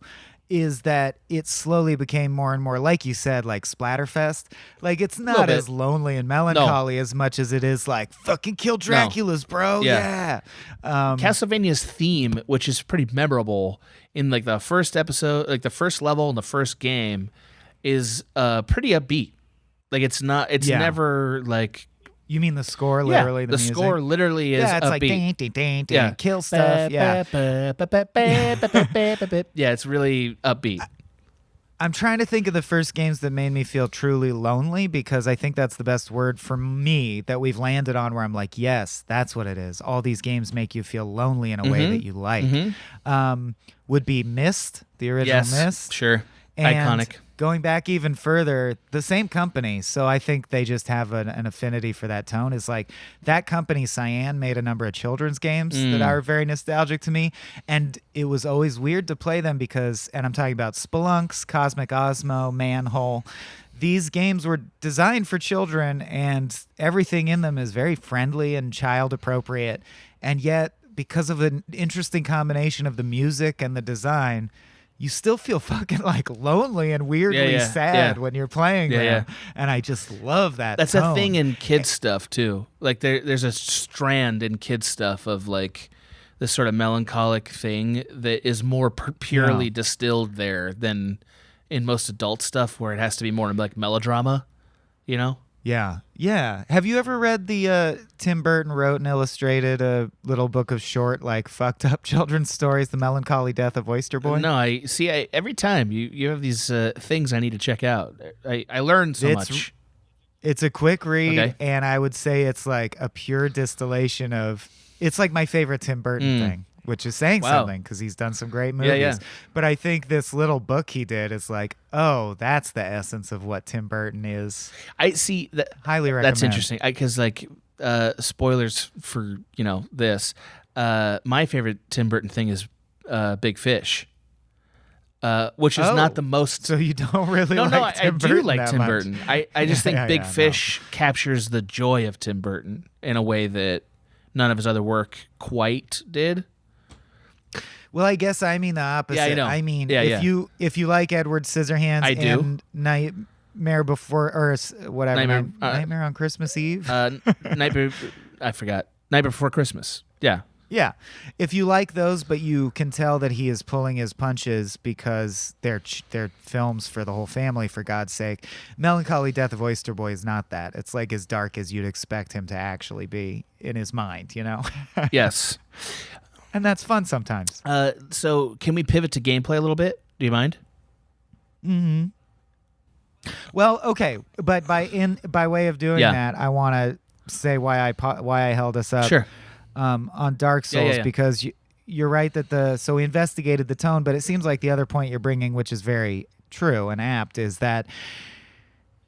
is that it slowly became more and more, like you said, like Splatterfest. Like it's not as lonely and melancholy as much as it is like fucking kill Draculas, bro. Yeah. Castlevania's theme, which is pretty memorable in like the first episode, like the first level in the first game, is pretty upbeat. Like it's never like. You mean the score, literally? The music? Score literally is upbeat. It's like ding, ding, ding, ding, kill stuff. Yeah, it's really upbeat. I'm trying to think of the first games that made me feel truly lonely, because I think that's the best word for me that we've landed on, where I'm like, yes, that's what it is. All these games make you feel lonely in a way that you like. Would be Myst, the original Myst. Sure. And iconic. Going back even further, the same company, so I think they just have an affinity for that tone, is like that company, Cyan, made a number of children's games that are very nostalgic to me, and it was always weird to play them because, and I'm talking about Spelunks, Cosmic Osmo, Manhole, these games were designed for children, and everything in them is very friendly and child appropriate, and yet because of an interesting combination of the music and the design, you still feel fucking like lonely and weirdly sad when you're playing them. And I just love that. That's tone. a thing in kids stuff too. Like there's a strand in kids stuff of like this sort of melancholic thing that is more purely distilled there than in most adult stuff, where it has to be more like melodrama, Yeah. Have you ever read the Tim Burton wrote and illustrated a little book of short, like, fucked up children's stories, The Melancholy Death of Oyster Boy? No, I every time you have these things I need to check out. I learn so much. It's a quick read, and I would say it's like a pure distillation of. It's like my favorite Tim Burton thing, which is saying something because he's done some great movies. Yeah. But I think this little book he did is like, oh, that's the essence of what Tim Burton is. I see that. Highly recommend. That's interesting because like spoilers for this. My favorite Tim Burton thing is Big Fish. Which is not the most. So you don't really like Tim Burton? I do like Tim much. Burton. I just think Big Fish captures the joy of Tim Burton in a way that none of his other work quite did. Well, I guess I mean the opposite. Yeah, I know. I mean, if you like Edward Scissorhands and Nightmare Before, or whatever, Nightmare on Christmas Eve. I forgot. Nightmare Before Christmas. Yeah. Yeah. If you like those, but you can tell that he is pulling his punches because they're films for the whole family, for God's sake. Melancholy Death of Oyster Boy is not that. It's like as dark as you'd expect him to actually be in his mind, you know? Yes. And that's fun sometimes. So can we pivot to gameplay a little bit? Do you mind? Mm-hmm. Well, okay. But by way of doing that, I want to say why I held us up. Sure. On Dark Souls, because you're right that so we investigated the tone, but it seems like the other point you're bringing, which is very true and apt, is that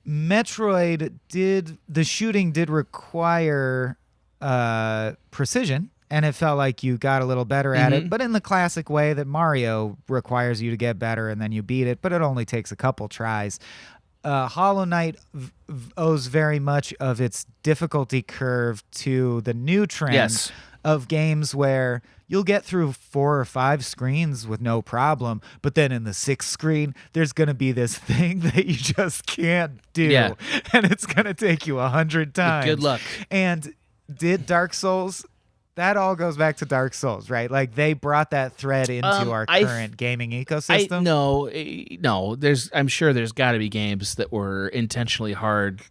Metroid the shooting did require precision, and it felt like you got a little better at it, but in the classic way that Mario requires you to get better and then you beat it, but it only takes a couple tries. Hollow Knight owes very much of its difficulty curve to the new trend of games where you'll get through 4 or 5 screens with no problem, but then in the 6th screen, there's going to be this thing that you just can't do, and it's going to take you 100 times. Good luck. And did Dark Souls... That all goes back to Dark Souls, right? Like they brought that thread into our current gaming ecosystem. No. I'm sure there's got to be games that were intentionally hard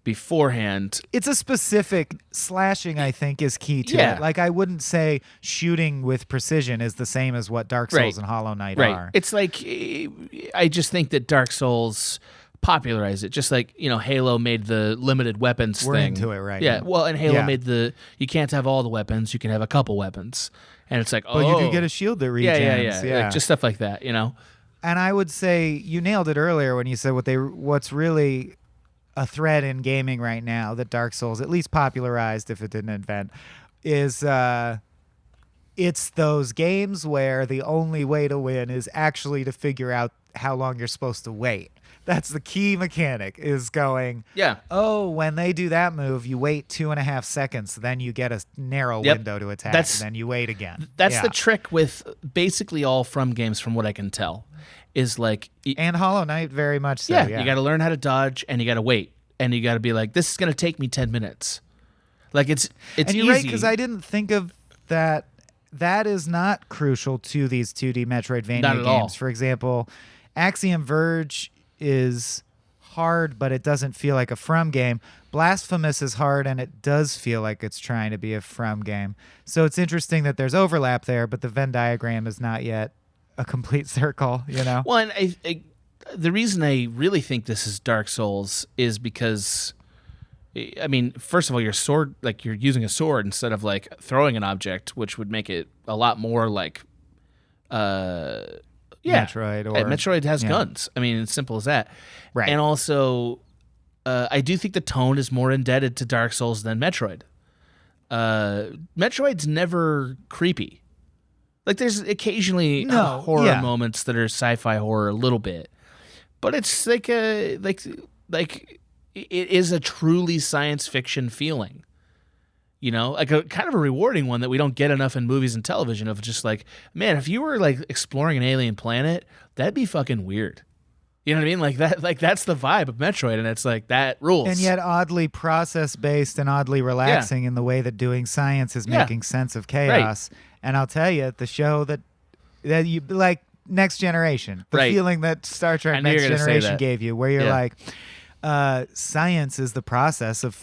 beforehand. It's a specific slashing, I think, is key to it. Like I wouldn't say shooting with precision is the same as what Dark Souls and Hollow Knight are. It's like I just think that Dark Souls popularize it, just like Halo made the limited weapons thing. We're into it right now. Well, and Halo made you can't have all the weapons, you can have a couple weapons, and it's like, you can get a shield that regens. Yeah. Like, just stuff like that, And I would say you nailed it earlier when you said what's really a thread in gaming right now that Dark Souls at least popularized, if it didn't invent, is it's those games where the only way to win is actually to figure out how long you're supposed to wait. That's the key mechanic, is going, when they do that move, you wait 2.5 seconds, then you get a narrow window to attack, and then you wait again. That's the trick with basically all From games, from what I can tell, is like... And Hollow Knight, very much so, you got to learn how to dodge, and you got to wait, and you got to be like, this is going to take me 10 minutes. Like, it's and you're easy. right, because I didn't think of that. That is not crucial to these 2D Metroidvania games. All. For example, Axiom Verge is hard, but it doesn't feel like a From game. Blasphemous is hard, and it does feel like it's trying to be a From game. So it's interesting that there's overlap there, but the Venn diagram is not yet a complete circle, Well, and the reason I really think this is Dark Souls is because, I mean, first of all, your sword, like you're using a sword instead of like throwing an object, which would make it a lot more like... Metroid. Metroid has guns. I mean, it's simple as that. Right. And also, I do think the tone is more indebted to Dark Souls than Metroid. Metroid's never creepy. Like, there's occasionally horror moments that are sci-fi horror a little bit, but it's like it is a truly science fiction feeling. Like a kind of a rewarding one that we don't get enough in movies and television, of just like, man, if you were like exploring an alien planet, that'd be fucking weird. You know what I mean? Like that, like that's the vibe of Metroid, and it's like that rules. And yet oddly process-based and oddly relaxing in the way that doing science is making sense of chaos. Right. And I'll tell you, the show that you like, Next Generation, the feeling that Star Trek Next Generation gave you, where you're like, science is the process of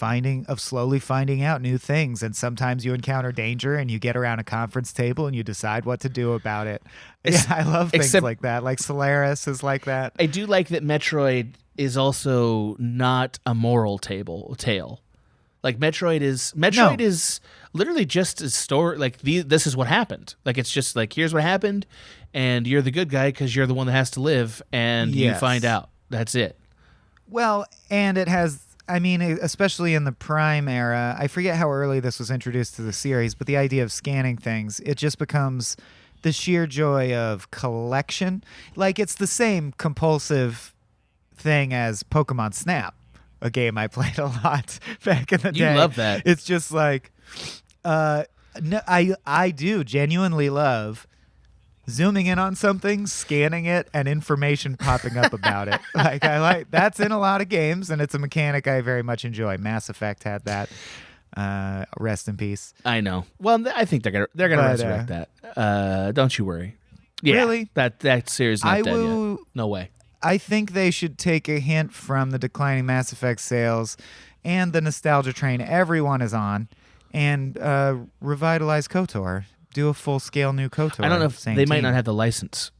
slowly finding out new things, and sometimes you encounter danger and you get around a conference table and you decide what to do about it. I love things like that. Like Solaris is like that. I do like that Metroid is also not a moral tale. Like Metroid is literally just a story. Like this is what happened. Like it's just like, here's what happened, and you're the good guy because you're the one that has to live, and you find out. That's it. Well, and it has, I mean, especially in the Prime era, I forget how early this was introduced to the series, but the idea of scanning things, it just becomes the sheer joy of collection. Like, it's the same compulsive thing as Pokemon Snap, a game I played a lot back in the day. You love that. It's just like, no, I do genuinely love zooming in on something, scanning it, and information popping up about it. Like that's in a lot of games, and it's a mechanic I very much enjoy. Mass Effect had that. Rest in peace. I know. Well, I think they're gonna resurrect that. Don't you worry. Yeah, really? That series is not dead yet. No way. I think they should take a hint from the declining Mass Effect sales and the nostalgia train everyone is on, and revitalize KOTOR. Do a full-scale new KOTOR. I don't know if they might not have the license.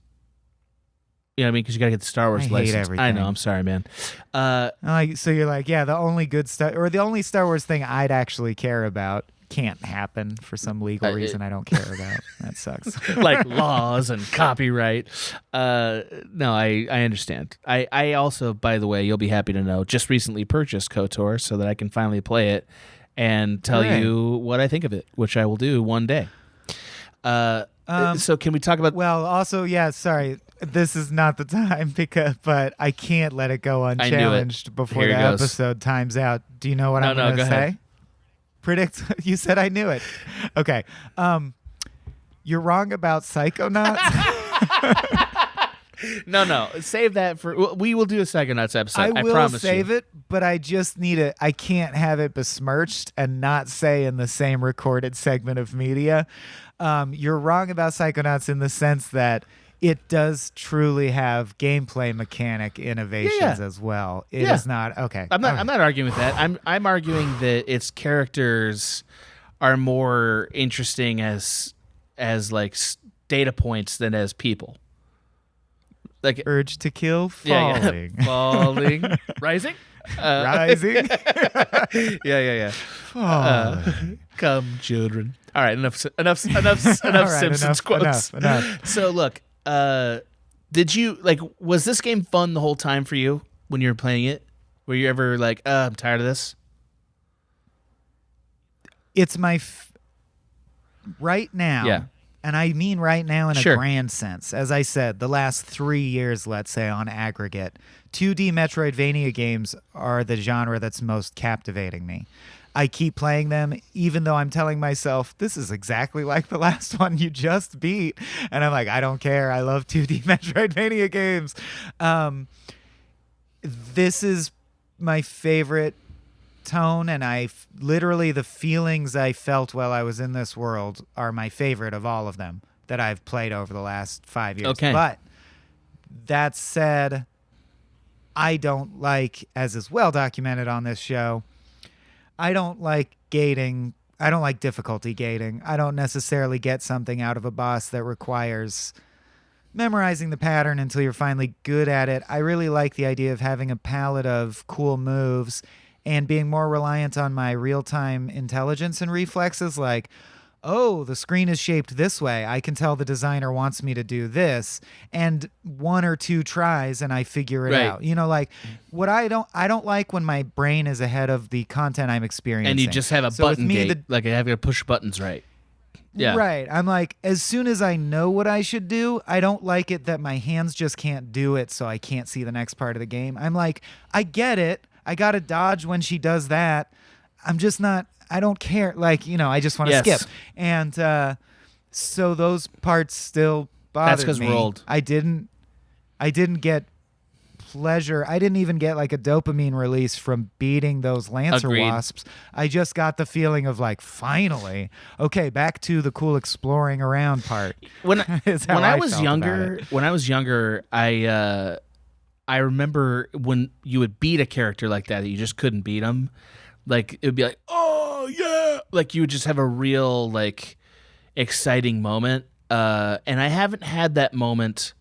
You know what I mean? Because you got to get the Star Wars license. Hate everything. I know. I'm sorry, man. So you're like, yeah, the only the only Star Wars thing I'd actually care about can't happen for some legal reason I don't care about. That sucks. Like laws and copyright. No, I understand. I also, by the way, you'll be happy to know, just recently purchased KOTOR so that I can finally play it and tell you what I think of it, which I will do one day. So can we talk about... Well, also, yeah, sorry. This is not the time, but I can't let it go unchallenged before the episode times out. Do you know what I'm going to say? Ahead. Predict. You said I knew it. Okay. You're wrong about Psychonauts. No. Save that for... We will do a Psychonauts episode. I will promise save it, but I just need it. I can't have it besmirched and not say in the same recorded segment of media. You're wrong about Psychonauts in the sense that it does truly have gameplay mechanic innovations as well. It is not okay. I'm not arguing with that. I'm arguing that its characters are more interesting as like data points than as people. Like Urge to Kill, Falling, falling, rising, rising. Yeah. Come, children. All right, enough Simpsons quotes. Enough. So look, did you was this game fun the whole time for you when you were playing it? Were you ever like, I'm tired of this? It's my right now. Yeah. And I mean right now in a grand sense. As I said, the last 3 years, let's say, on aggregate, 2D Metroidvania games are the genre that's most captivating me. I keep playing them, even though I'm telling myself, this is exactly like the last one you just beat. And I'm like, I don't care. I love 2D Metroidvania games. This is my favorite tone, and literally the feelings I felt while I was in this world are my favorite of all of them that I've played over the last 5 years. Okay. But that said, I don't like, as is well documented on this show, I don't like gating. I don't like difficulty gating. I don't necessarily get something out of a boss that requires memorizing the pattern until you're finally good at it. I really like the idea of having a palette of cool moves and being more reliant on my real-time intelligence and reflexes, like, oh, the screen is shaped this way. I can tell the designer wants me to do this. And 1 or 2 tries and I figure it out. You know, like what I don't like when my brain is ahead of the content I'm experiencing. And you just have a button gate, like I have to push buttons right. Yeah. Right. I'm like, as soon as I know what I should do, I don't like it that my hands just can't do it, so I can't see the next part of the game. I'm like, I get it. I got to dodge when she does that. I'm just not, I don't care. Like, you know, I just want to skip. And so those parts still bothered me. That's because we're old. I didn't get pleasure. I didn't even get like a dopamine release from beating those Lancer wasps. I just got the feeling of like, finally, okay, back to the cool exploring around part. When I was younger, I remember when you would beat a character like that you just couldn't beat him. Like it would be like, oh yeah, like you would just have a real like exciting moment. And I haven't had that moment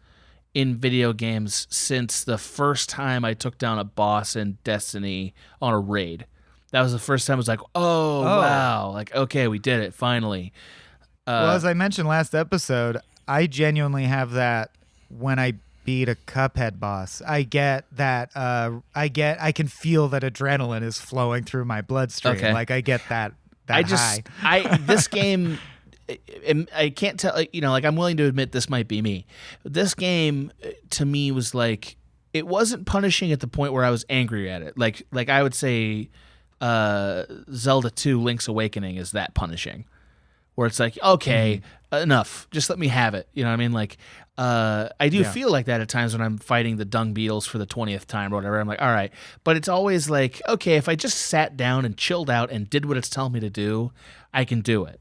in video games since the first time I took down a boss in Destiny on a raid. That was the first time I was like, oh. Wow, like okay, we did it finally. Well, as I mentioned last episode, I genuinely have that when I beat a Cuphead boss. I get that. I can feel that adrenaline is flowing through my bloodstream. Okay. Like I get that high. This game, I can't tell. You know, like I'm willing to admit this might be me. This game to me was like it wasn't punishing at the point where I was angry at it. Like I would say, Zelda 2: Link's Awakening is that punishing. where it's like, okay, enough, just let me have it. You know what I mean? Like, I do feel like that at times when I'm fighting the dung beetles for the 20th time or whatever. I'm like, all right. But it's always like, okay, if I just sat down and chilled out and did what it's telling me to do, I can do it.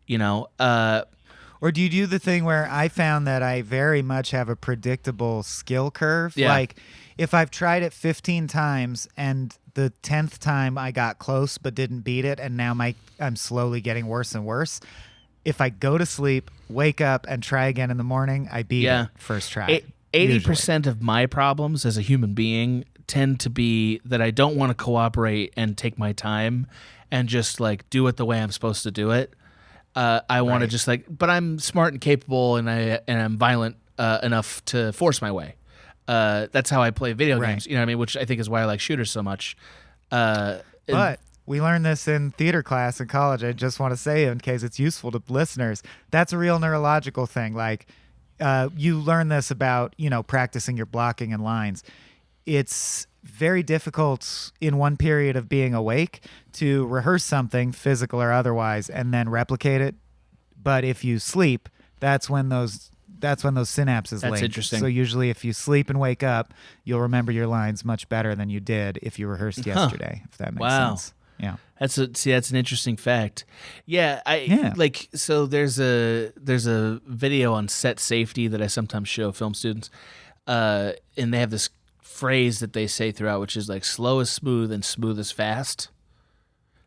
You know? Or do you do the thing where I found that I very much have a predictable skill curve? Yeah. Like, if I've tried it 15 times and the 10th time I got close but didn't beat it, and now I'm slowly getting worse and worse, if I go to sleep, wake up, and try again in the morning, I beat it first try. 80% of my problems as a human being tend to be that I don't want to cooperate and take my time and just like do it the way I'm supposed to do it. I want to just like, but I'm smart and capable, and I'm violent enough to force my way. That's how I play video games. You know what I mean? Which I think is why I like shooters so much. But we learned this in theater class in college. I just want to say, in case it's useful to listeners, that's a real neurological thing. Like, you learn this about, practicing your blocking and lines. It's very difficult in one period of being awake to rehearse something, physical or otherwise, and then replicate it. But if you sleep, that's when those synapses link. That's interesting. So usually if you sleep and wake up, you'll remember your lines much better than you did if you rehearsed yesterday, if that makes sense. Yeah. That's an interesting fact. Yeah, so there's a video on set safety that I sometimes show film students. And they have this phrase that they say throughout, which is like slow is smooth and smooth is fast.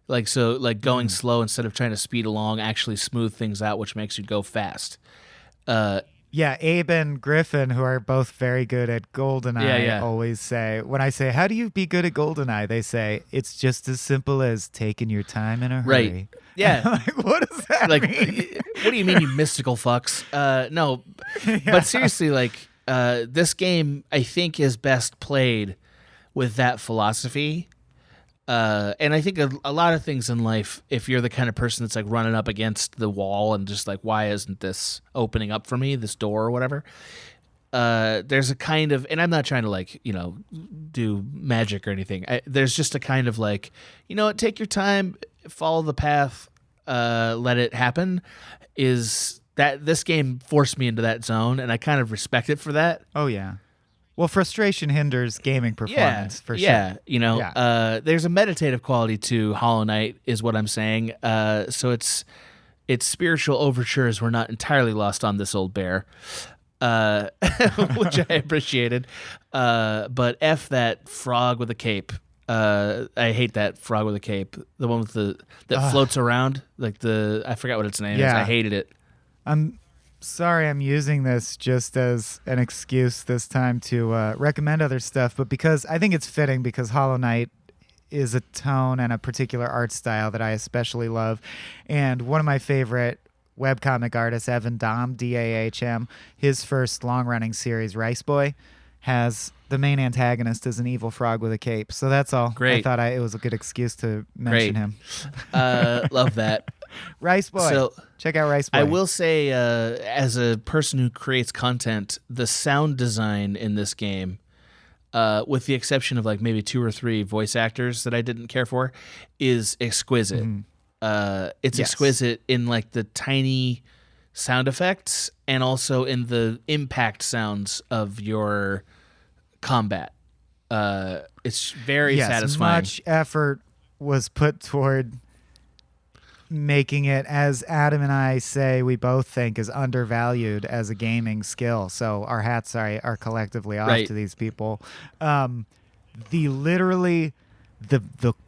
Like, so like going slow instead of trying to speed along actually smooth things out, which makes you go fast. Yeah, Abe and Griffin, who are both very good at GoldenEye, always say, when I say, how do you be good at GoldenEye? They say, it's just as simple as taking your time in a hurry. Right. Yeah. Like, what does that mean? What do you mean, you mystical fucks? No, but seriously, like, this game, I think, is best played with that philosophy. And I think a lot of things in life, if you're the kind of person that's like running up against the wall and just like, why isn't this opening up for me, this door or whatever? There's a kind of, and I'm not trying to like, do magic or anything. There's just a kind of like, take your time, follow the path, let it happen. Is that this game forced me into that zone, and I kind of respect it for that. Oh yeah. Well, frustration hinders gaming performance, for sure. Yeah, there's a meditative quality to Hollow Knight, is what I'm saying. So its spiritual overtures were not entirely lost on this old bear, which I appreciated. But F that frog with a cape. I hate that frog with a cape. The one with that floats around, like I forgot what its name is. I hated it. I'm sorry I'm using this just as an excuse this time to recommend other stuff, but because I think it's fitting, because Hollow Knight is a tone and a particular art style that I especially love. And one of my favorite webcomic artists, Evan Dahm, D-A-H-M, his first long-running series, Rice Boy, has the main antagonist is an evil frog with a cape. So that's all. Great. I thought it was a good excuse to mention him. Love that. Rice Boy. So, check out Rice Boy. I will say, as a person who creates content, the sound design in this game, with the exception of like maybe 2 or 3 voice actors that I didn't care for, is exquisite. It's exquisite in like the tiny sound effects and also in the impact sounds of your combat. It's very satisfying. Much effort was put toward making it, as Adam and I say, we both think is undervalued as a gaming skill. So our hats are collectively off to these people. The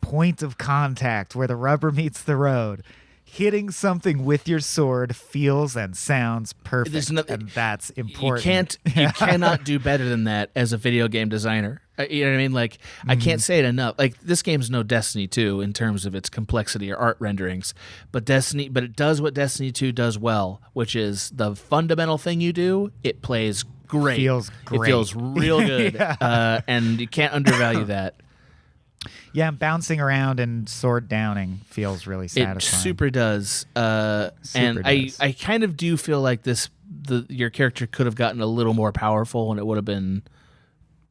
point of contact where the rubber meets the road, hitting something with your sword feels and sounds perfect, and that's important. You cannot do better than that as a video game designer. You know what I mean? Like, I can't say it enough. Like, this game's no Destiny 2 in terms of its complexity or art renderings, but it does what Destiny 2 does well, which is the fundamental thing you do, it plays great. Feels great. It feels real good, and you can't undervalue that. Yeah, bouncing around and sword downing feels really satisfying. It super does. I kind of do feel like your character could have gotten a little more powerful, and it would have been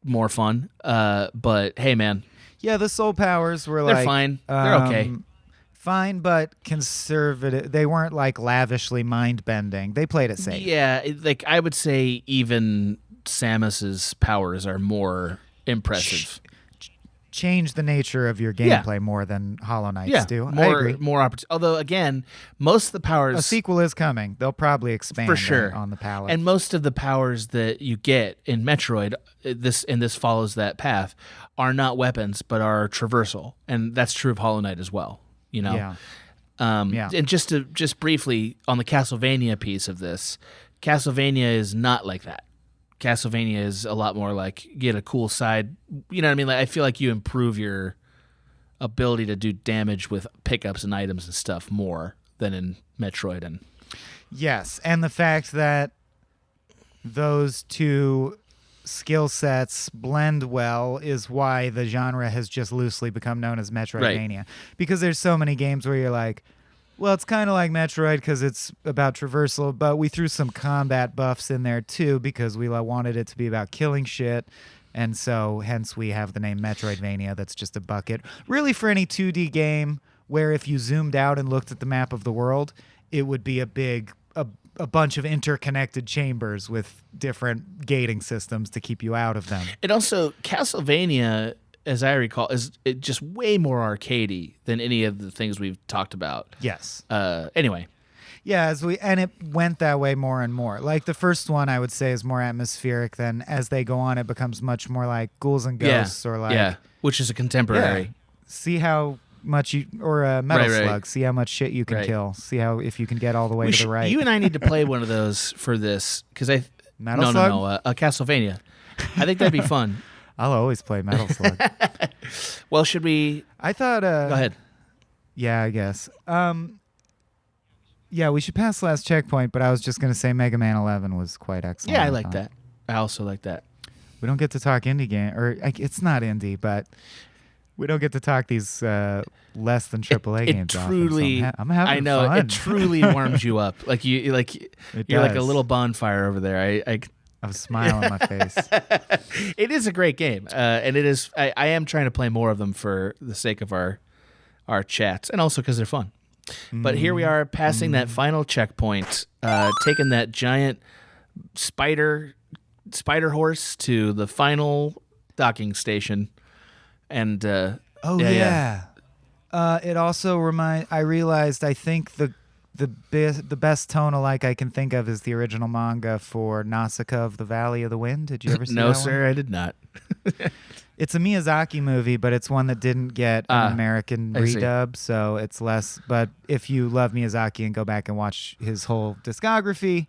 more fun. But hey, man. Yeah, the soul powers were they're fine. They're okay. fine, but conservative. They weren't like lavishly mind-bending. They played it safe. Yeah, like I would say even Samus's powers are more impressive. Change the nature of your gameplay more than Hollow Knights do. More, I agree. More opportunity. Although again, most of the powers. A sequel is coming. They'll probably expand for sure on the palette. And most of the powers that you get in Metroid, this follows that path, are not weapons but are traversal, and that's true of Hollow Knight as well. You know. Yeah. And just briefly on the Castlevania piece of this, Castlevania is not like that. Castlevania is a lot more like get a cool side. You know what I mean? Like I feel like you improve your ability to do damage with pickups and items and stuff more than in Metroid. And yes, and the fact that those two skill sets blend well is why the genre has just loosely become known as Metroidvania. Right. Because there's so many games where you're like, well, it's kind of like Metroid because it's about traversal, but we threw some combat buffs in there too because we wanted it to be about killing shit, and so hence we have the name Metroidvania. That's just a bucket. Really, for any 2D game where if you zoomed out and looked at the map of the world, it would be a bunch of interconnected chambers with different gating systems to keep you out of them. And also, Castlevania, as I recall, is just way more arcadey than any of the things we've talked about. Yes. Anyway. Yeah, and it went that way more and more. Like the first one, I would say, is more atmospheric. Then as they go on, it becomes much more like Ghouls and Ghosts, or like which is a contemporary. Yeah. See how much or a Metal Slug. See how much shit you can kill. See how if you can get all the way to the right. You and I need to play one of those for this because Metal Slug? No, a Castlevania. I think that'd be fun. I'll always play Metal Slug. Well, should we? I thought. Go ahead. Yeah, I guess. Yeah, we should pass last checkpoint, but I was just going to say Mega Man 11 was quite excellent. Yeah, I like that. I also like that. We don't get to talk indie game, or it's not indie, but we don't get to talk these less than AAA games. Truly, often, so I'm having I know fun. it truly warms you up. Like you're like a little bonfire over there. I have a smile on my face. It is a great game, and it is. I am trying to play more of them for the sake of our chats, and also because they're fun. But here we are passing that final checkpoint, taking that giant spider horse to the final docking station, and it also I realized I think the best tone alike I can think of is the original manga for Nausicaa of the Valley of the Wind. Did you ever see that one? No, sir, I did not. It's a Miyazaki movie, but it's one that didn't get an American redub, so it's less. But if you love Miyazaki and go back and watch his whole discography,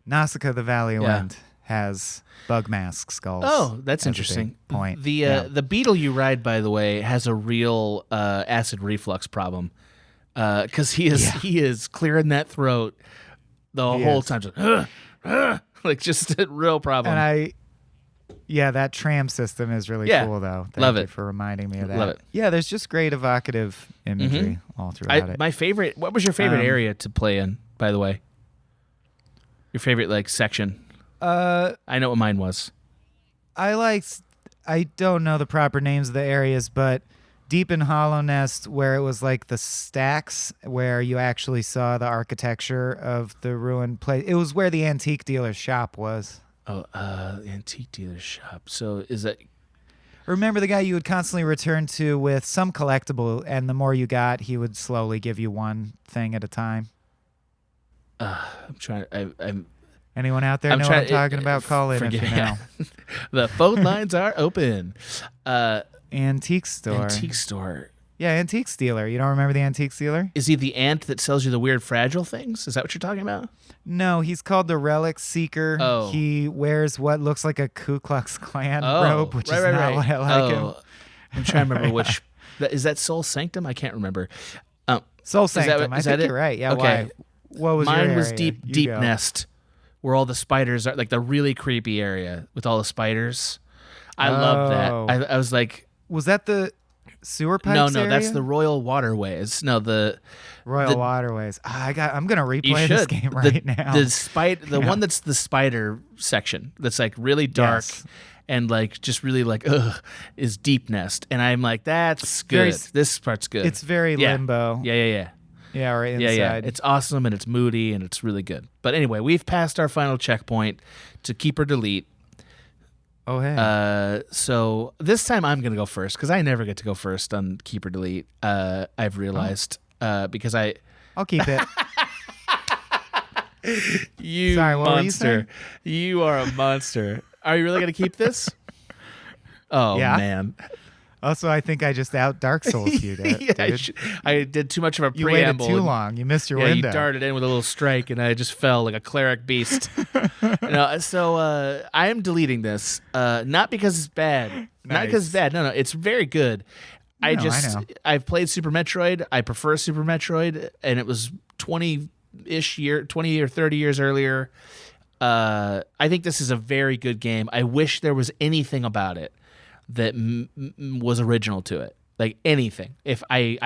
Nausicaa of the Valley of the Wind has bug mask skulls. Oh, that's interesting. Point. The beetle you ride, by the way, has a real acid reflux problem because he is clearing that throat the whole time, like just a real problem. And that tram system is really cool, though. Thank you for reminding me of that. Love it. Yeah, there's just great evocative imagery all throughout it. My favorite. What was your favorite area to play in, by the way? Your favorite section? I know what mine was. I don't know the proper names of the areas, but deep in Hollow Nest, where it was like the stacks, where you actually saw the architecture of the ruined place. It was where the antique dealer's shop was. Oh, antique dealer's shop. So is that... Remember the guy you would constantly return to with some collectible, and the more you got, he would slowly give you one thing at a time? I'm trying... I'm Anyone out there know what I'm talking about? Call in if you know. The phone lines are open. Antique store. Antique store. Yeah, antique dealer. You don't remember the antique dealer? Is he the ant that sells you the weird fragile things? Is that what you're talking about? No, he's called the Relic Seeker. Oh. He wears what looks like a Ku Klux Klan robe, which is not what I like him. I'm trying to remember which... Is that Soul Sanctum? I can't remember. Soul Sanctum. I think you're right. Yeah, okay. Why? What was Mine your was area? Deep Nest, where all the spiders are, like the really creepy area with all the spiders. I love that. I was like... Was that the sewer pipes No, area? that's the Royal Waterways. No, the Royal Waterways. I'm gonna you replay should this game right now. The one that's the spider section that's like really dark. Yes. And like just really like is Deep Nest, and I'm like, that's good. This part's good. It's very limbo. Yeah. Yeah, right inside. Yeah. It's awesome and it's moody and it's really good. But anyway, we've passed our final checkpoint to keep or delete. Oh hey. So this time I'm gonna go first because I never get to go first on keep or delete. I've realized because I'll keep it. You Sorry, what monster. You are a monster. Are you really going to keep this? Oh, yeah. man. Also, I think I just out Dark Souls you, dude. I did too much of a You preamble. waited too long. You missed your window. You darted in with a little strike, and I just fell like a cleric beast. So I am deleting this, not because it's bad. Nice. Not because it's bad. No, it's very good. I know. I've played Super Metroid. I prefer Super Metroid, and it was 20 or 30 years earlier. I think this is a very good game. I wish there was anything about it that was original to it, like anything. If I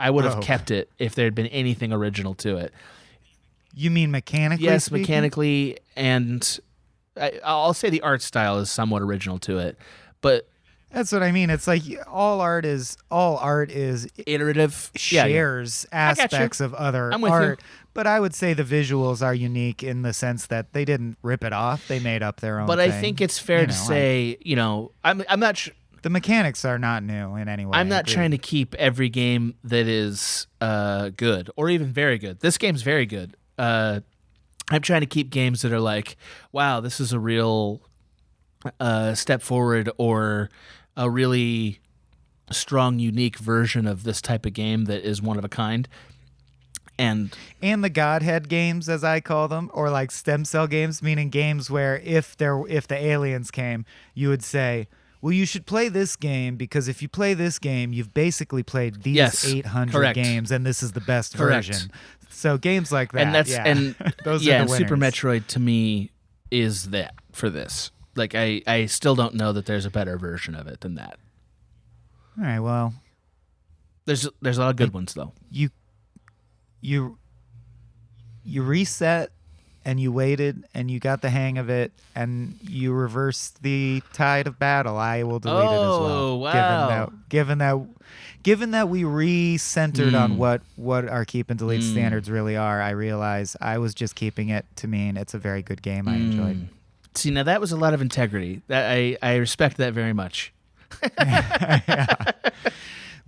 would have kept it if there had been anything original to it. You mean mechanically? Yes, speaking? mechanically, and I'll say the art style is somewhat original to it, but that's what I mean. It's like all art is iterative, shares aspects of other art. But I would say the visuals are unique in the sense that they didn't rip it off; they made up their own. But thing. I think it's fair to say, I'm not. The mechanics are not new in any way. I'm not trying to keep every game that is good or even very good. This game's very good. I'm trying to keep games that are like, wow, this is a real step forward or a really strong, unique version of this type of game that is one of a kind. And the Godhead games, as I call them, or like stem cell games, meaning games where if the aliens came, you would say, well, you should play this game because if you play this game, you've basically played these 800 games, and this is the best version. So games like that, and those are the winners. Super Metroid to me is that for this. Like I still don't know that there's a better version of it than that. All right, well, there's a lot of good ones though. You reset and you waited and you got the hang of it and you reversed the tide of battle. I will delete it as well. Oh, wow. Given that we re-centered on what our keep and delete standards really are, I realize I was just keeping it to mean it's a very good game I enjoyed. See, now that was a lot of integrity. That I respect that very much. Yeah.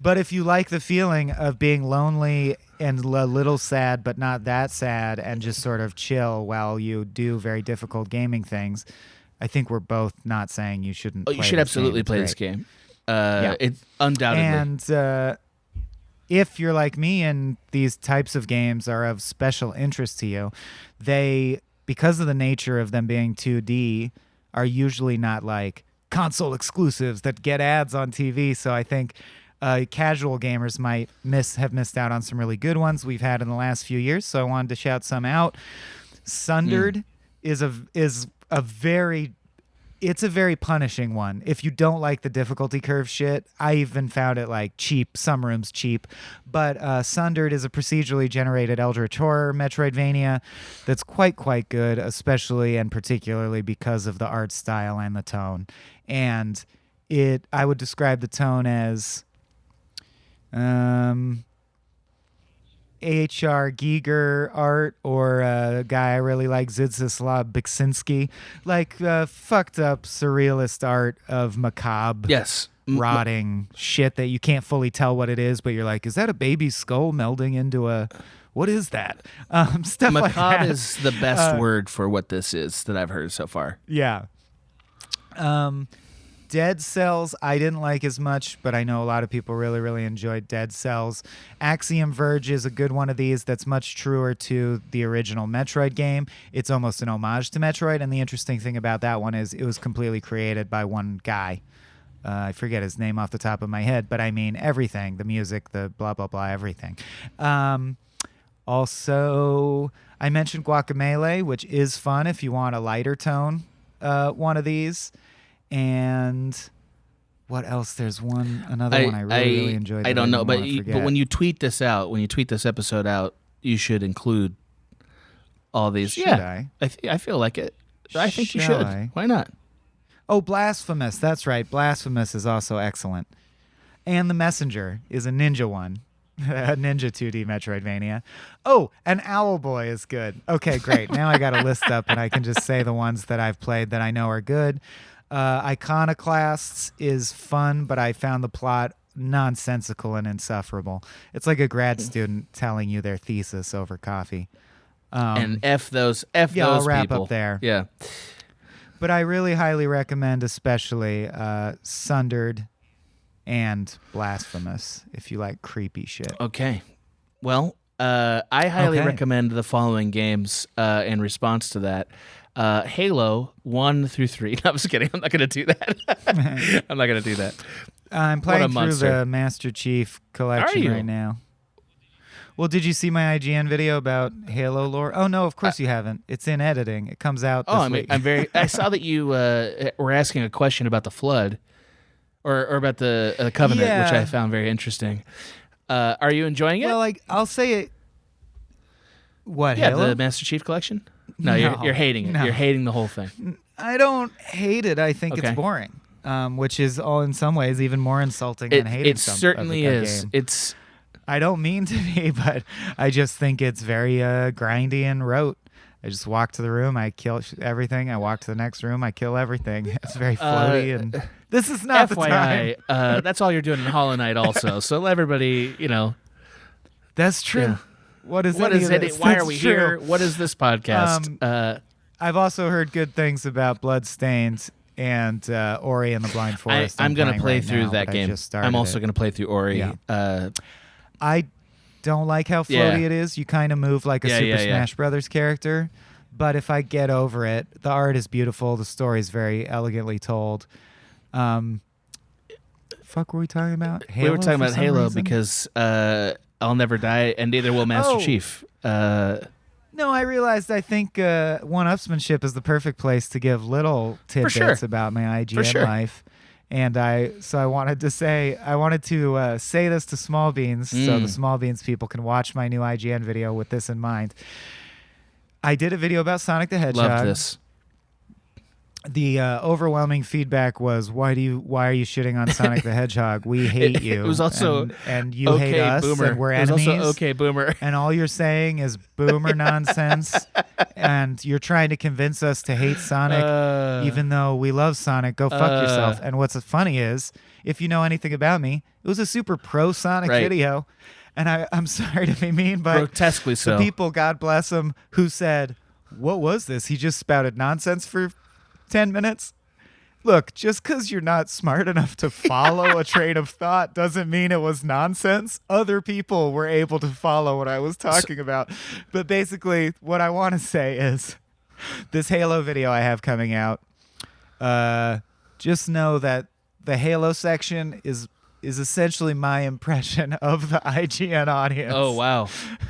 But if you like the feeling of being lonely and a little sad, but not that sad, and just sort of chill while you do very difficult gaming things, I think we're both not saying you shouldn't play you should absolutely play this game. It's undoubtedly. And if you're like me and these types of games are of special interest to you, they, because of the nature of them being 2D, are usually not like console exclusives that get ads on TV. So I think casual gamers might have missed out on some really good ones we've had in the last few years. So I wanted to shout some out. Sundered is a very punishing one. If you don't like the difficulty curve shit, I even found it like cheap, some rooms cheap. But Sundered is a procedurally generated eldritch horror metroidvania that's quite good, especially and particularly because of the art style and the tone. And I would describe the tone as A.H.R. Giger art, or a guy I really like, Zdzislaw Beksinski, like fucked up surrealist art of macabre, rotting shit that you can't fully tell what it is, but you're like, is that a baby's skull melding into a? What is that? Stuff macabre like that. Macabre is the best word for what this is that I've heard so far. Yeah. Dead Cells, I didn't like as much, but I know a lot of people really, really enjoyed Dead Cells. Axiom Verge is a good one of these that's much truer to the original Metroid game. It's almost an homage to Metroid, and the interesting thing about that one is it was completely created by one guy. I forget his name off the top of my head, but I mean everything, the music, the blah, blah, blah, everything. Also, I mentioned Guacamelee, which is fun if you want a lighter tone one of these. And what else? There's another one I really enjoyed. I don't know, but when you tweet this out, when you tweet this episode out, you should include all these. Should I? I feel like it. I think you should. Why not? Oh, Blasphemous. That's right. Blasphemous is also excellent. And The Messenger is a ninja one. A ninja 2D Metroidvania. Oh, and Owlboy is good. Okay, great. Now I got a list up, and I can just say the ones that I've played that I know are good. Iconoclasts is fun, but I found the plot nonsensical and insufferable. It's like a grad student telling you their thesis over coffee. And F those I'll wrap people. Up there. Yeah. But I really highly recommend especially Sundered and Blasphemous if you like creepy shit. Okay. Well, I highly recommend the following games in response to that. Halo 1 through 3. No, I'm just kidding. I'm not going to do that. I'm not going to do that. I'm playing through the Master Chief collection right now. Well, did you see my IGN video about Halo lore? Oh no, of course you haven't. It's in editing. It comes out this week. I saw that you were asking a question about the Flood, or about the Covenant, which I found very interesting. Are you enjoying it? Well, I'll say it. What? Yeah, Halo? the Master Chief collection. No, you're hating it. No. You're hating the whole thing. I don't hate it. I think it's boring, which is all in some ways even more insulting than hating. It certainly is. Game. I don't mean to be, but I just think it's very grindy and rote. I just walk to the room, I kill everything. I walk to the next room, I kill everything. It's very floaty, and this is not FYI, the time. That's all you're doing in Hollow Knight also. So everybody, That's true. Yeah. What is it? Why are we here? What is this podcast? I've also heard good things about Bloodstained and Ori and the Blind Forest. I'm going to play through that game. I'm also going to play through Ori. Yeah. I don't like how floaty it is. You kind of move like a Super Smash Brothers character. But if I get over it, the art is beautiful. The story is very elegantly told. Fuck were we talking about? Halo, we were talking about Halo because I'll never die, and neither will Master Chief. No, I realized I think 1Upsmanship is the perfect place to give little tidbits about my IGN life. And I wanted to say this to Small Beans so the Small Beans people can watch my new IGN video with this in mind. I did a video about Sonic the Hedgehog. Love this. The overwhelming feedback was, why are you shitting on Sonic the Hedgehog? We hate you. It was also and you hate us, boomer. And we're enemies. It was also okay, boomer. And all you're saying is boomer nonsense, and you're trying to convince us to hate Sonic, even though we love Sonic. Go fuck yourself. And what's funny is, if you know anything about me, it was a super pro Sonic video, and I'm sorry to be mean, but grotesquely so. The people, God bless them, who said, "What was this? He just spouted nonsense for 10 minutes. Look, just because you're not smart enough to follow a train of thought doesn't mean it was nonsense. Other people were able to follow what I was talking about. But basically, what I want to say is this Halo video I have coming out, just know that the Halo section is essentially my impression of the IGN audience. Oh, wow.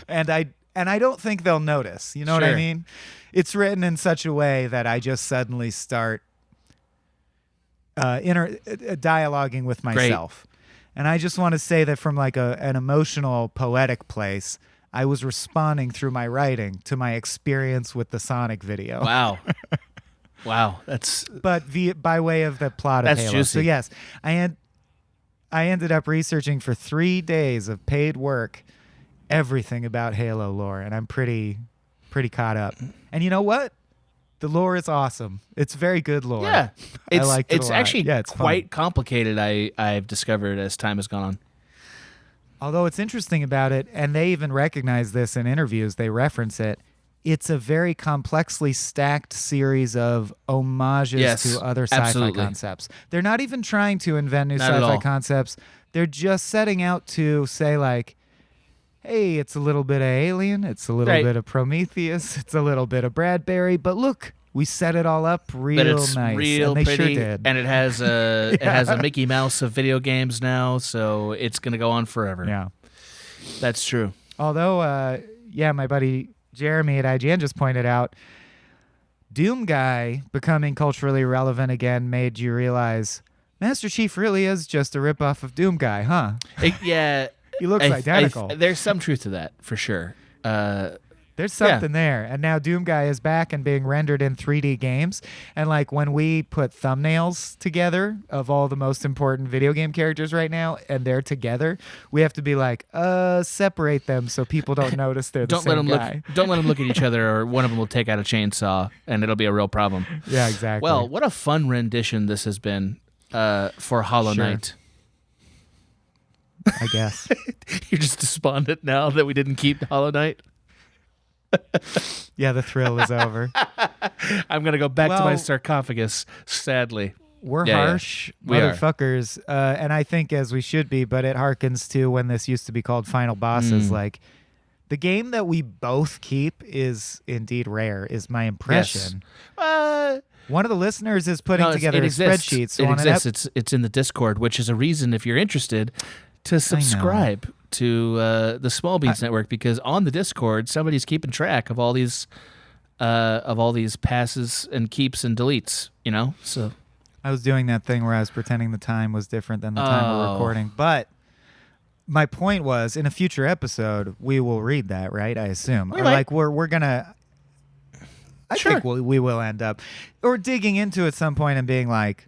And I don't think they'll notice. You know what I mean? It's written in such a way that I just suddenly start dialoguing with myself. Great. And I just want to say that from like an emotional, poetic place, I was responding through my writing to my experience with the Sonic video. Wow. Wow. But by way of the plot of Halo. Juicy. So yes, I ended up researching for 3 days of paid work everything about Halo lore, and I'm pretty caught up. And you know what? The lore is awesome. It's very good lore. Yeah, I liked it it's a lot. actually it's quite fun. Complicated. I've discovered as time has gone on. Although it's interesting about it, and they even recognize this in interviews, they reference it. It's a very complexly stacked series of homages to other sci-fi concepts. They're not even trying to invent new sci-fi concepts. They're just setting out to say like, hey, it's a little bit of Alien, it's a little bit of Prometheus, it's a little bit of Bradbury, but look, we set it all up real nice. Real and they pretty, sure did. And it has it has a Mickey Mouse of video games now, so it's going to go on forever. Yeah. That's true. Although, my buddy Jeremy at IGN just pointed out, Doom Guy becoming culturally relevant again made you realize Master Chief really is just a ripoff of Doom Guy, huh? Yeah. He looks identical. There's some truth to that, for sure. There's something there. And now Doom Guy is back and being rendered in 3D games. And like when we put thumbnails together of all the most important video game characters right now, and they're together, we have to be like, separate them so people don't notice they're the same guy. Don't let them look at each other, or one of them will take out a chainsaw, and it'll be a real problem. Yeah, exactly. Well, what a fun rendition this has been for Hollow Knight. I guess. You're just despondent now that we didn't keep Hollow Knight? Yeah, the thrill is over. I'm going to go back to my sarcophagus, sadly. We're harsh motherfuckers, and I think as we should be, but it harkens to when this used to be called Final Bosses. Like, the game that we both keep is indeed rare, is my impression. Yes. One of the listeners is putting together a spreadsheet. So it exists. It's in the Discord, which is a reason, if you're interested, to subscribe to the Small Beans Network, because on the Discord somebody's keeping track of all these passes and keeps and deletes. So I was doing that thing where I was pretending the time was different than the time we're recording. But my point was, in a future episode, we will read that, right? I assume, we're gonna. I think we will end up or digging into at some point and being like,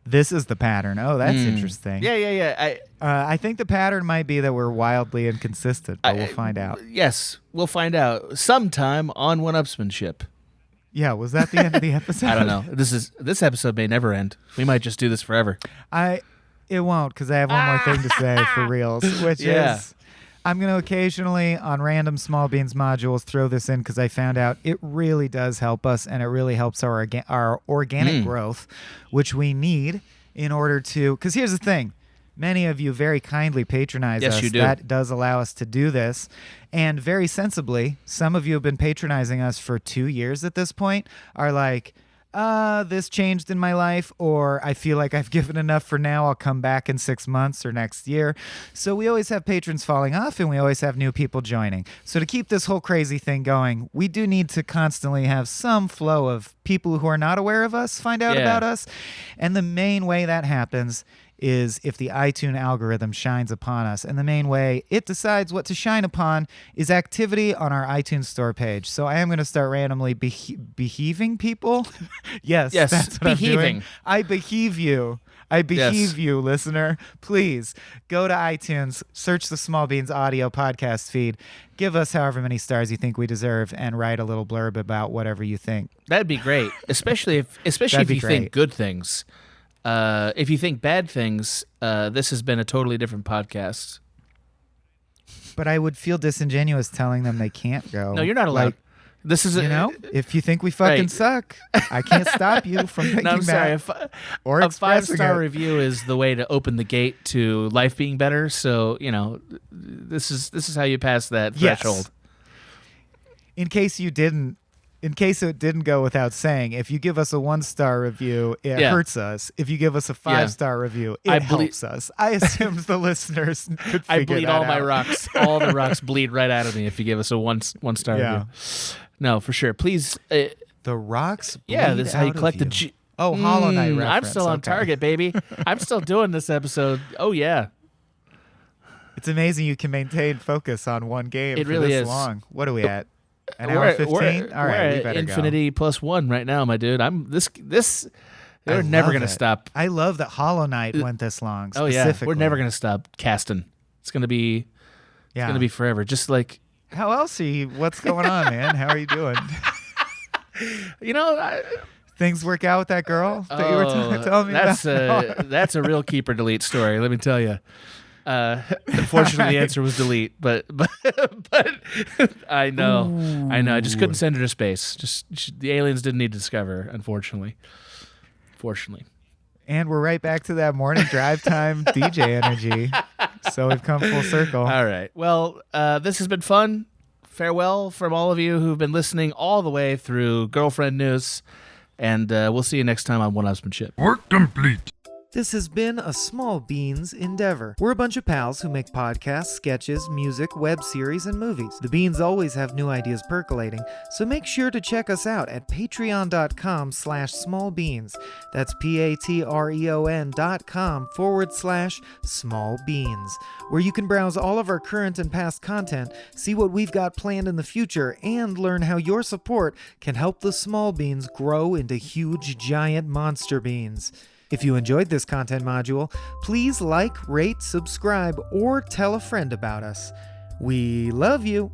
this is the pattern. Oh, that's interesting. Yeah. I think the pattern might be that we're wildly inconsistent, but we'll find out. Yes, we'll find out sometime on 1Upsmanship. Yeah, was that the end of the episode? I don't know. This episode may never end. We might just do this forever. It won't, because I have one more thing to say for reals, which is I'm going to occasionally on random Small Beans modules throw this in because I found out it really does help us, and it really helps our organic growth, which we need in order to. Because here's the thing. Many of you very kindly patronize us. You do. That does allow us to do this. And very sensibly, some of you have been patronizing us for 2 years at this point, are like, this changed in my life, or I feel like I've given enough for now. I'll come back in 6 months or next year. So we always have patrons falling off, and we always have new people joining. So to keep this whole crazy thing going, we do need to constantly have some flow of people who are not aware of us find out about us. And the main way that happens is if the iTunes algorithm shines upon us. And the main way it decides what to shine upon is activity on our iTunes store page. So I am going to start randomly beheaving people. Yes, that's what I'm doing. I beheave you. You, listener. Please go to iTunes, search the Small Beans audio podcast feed, give us however many stars you think we deserve, and write a little blurb about whatever you think. That'd be great, especially if you think good things. If you think bad things, this has been a totally different podcast. But I would feel disingenuous telling them they can't go. No, you're not allowed. This is if you think we fucking suck, I can't stop you from thinking that. I'm sorry. Or a 5-star review is the way to open the gate to life being better. So this is how you pass that threshold. In case it didn't go without saying, if you give us a 1-star review, it hurts us. If you give us a 5-star review, it helps us. I assumed the listeners could figure that out. I bleed all my rocks. All the rocks bleed right out of me if you give us a 1-star review. No, for sure. Please. The rocks bleed this is how you collect the Hollow Knight reference. I'm still on target, baby. I'm still doing this episode. Oh, yeah. It's amazing you can maintain focus on one game for really this is. long. What are we at? An hour 15? All right, we better infinity go. +1 right now, my dude. They're never going to stop. I love that Hollow Knight went this long. Oh yeah, we're never going to stop casting. It's going to be forever. Just like, how else are you? What's going on, man? How are you doing? Things work out with that girl that you were telling me about. That's a real keep or delete story. Let me tell you. Unfortunately, the answer was delete, but I know. I just couldn't send her to space. The aliens didn't need to discover. Unfortunately. And we're right back to that morning drive time DJ energy. So we've come full circle. All right. Well, this has been fun. Farewell from all of you who've been listening all the way through Girlfriend News, and we'll see you next time on 1Upsmanship. Work complete. This has been a Small Beans endeavor. We're a bunch of pals who make podcasts, sketches, music, web series, and movies. The beans always have new ideas percolating, so make sure to check us out at patreon.com/smallbeans. That's patreon.com/smallbeans, where you can browse all of our current and past content, see what we've got planned in the future, and learn how your support can help the small beans grow into huge, giant monster beans. If you enjoyed this content module, please like, rate, subscribe, or tell a friend about us. We love you!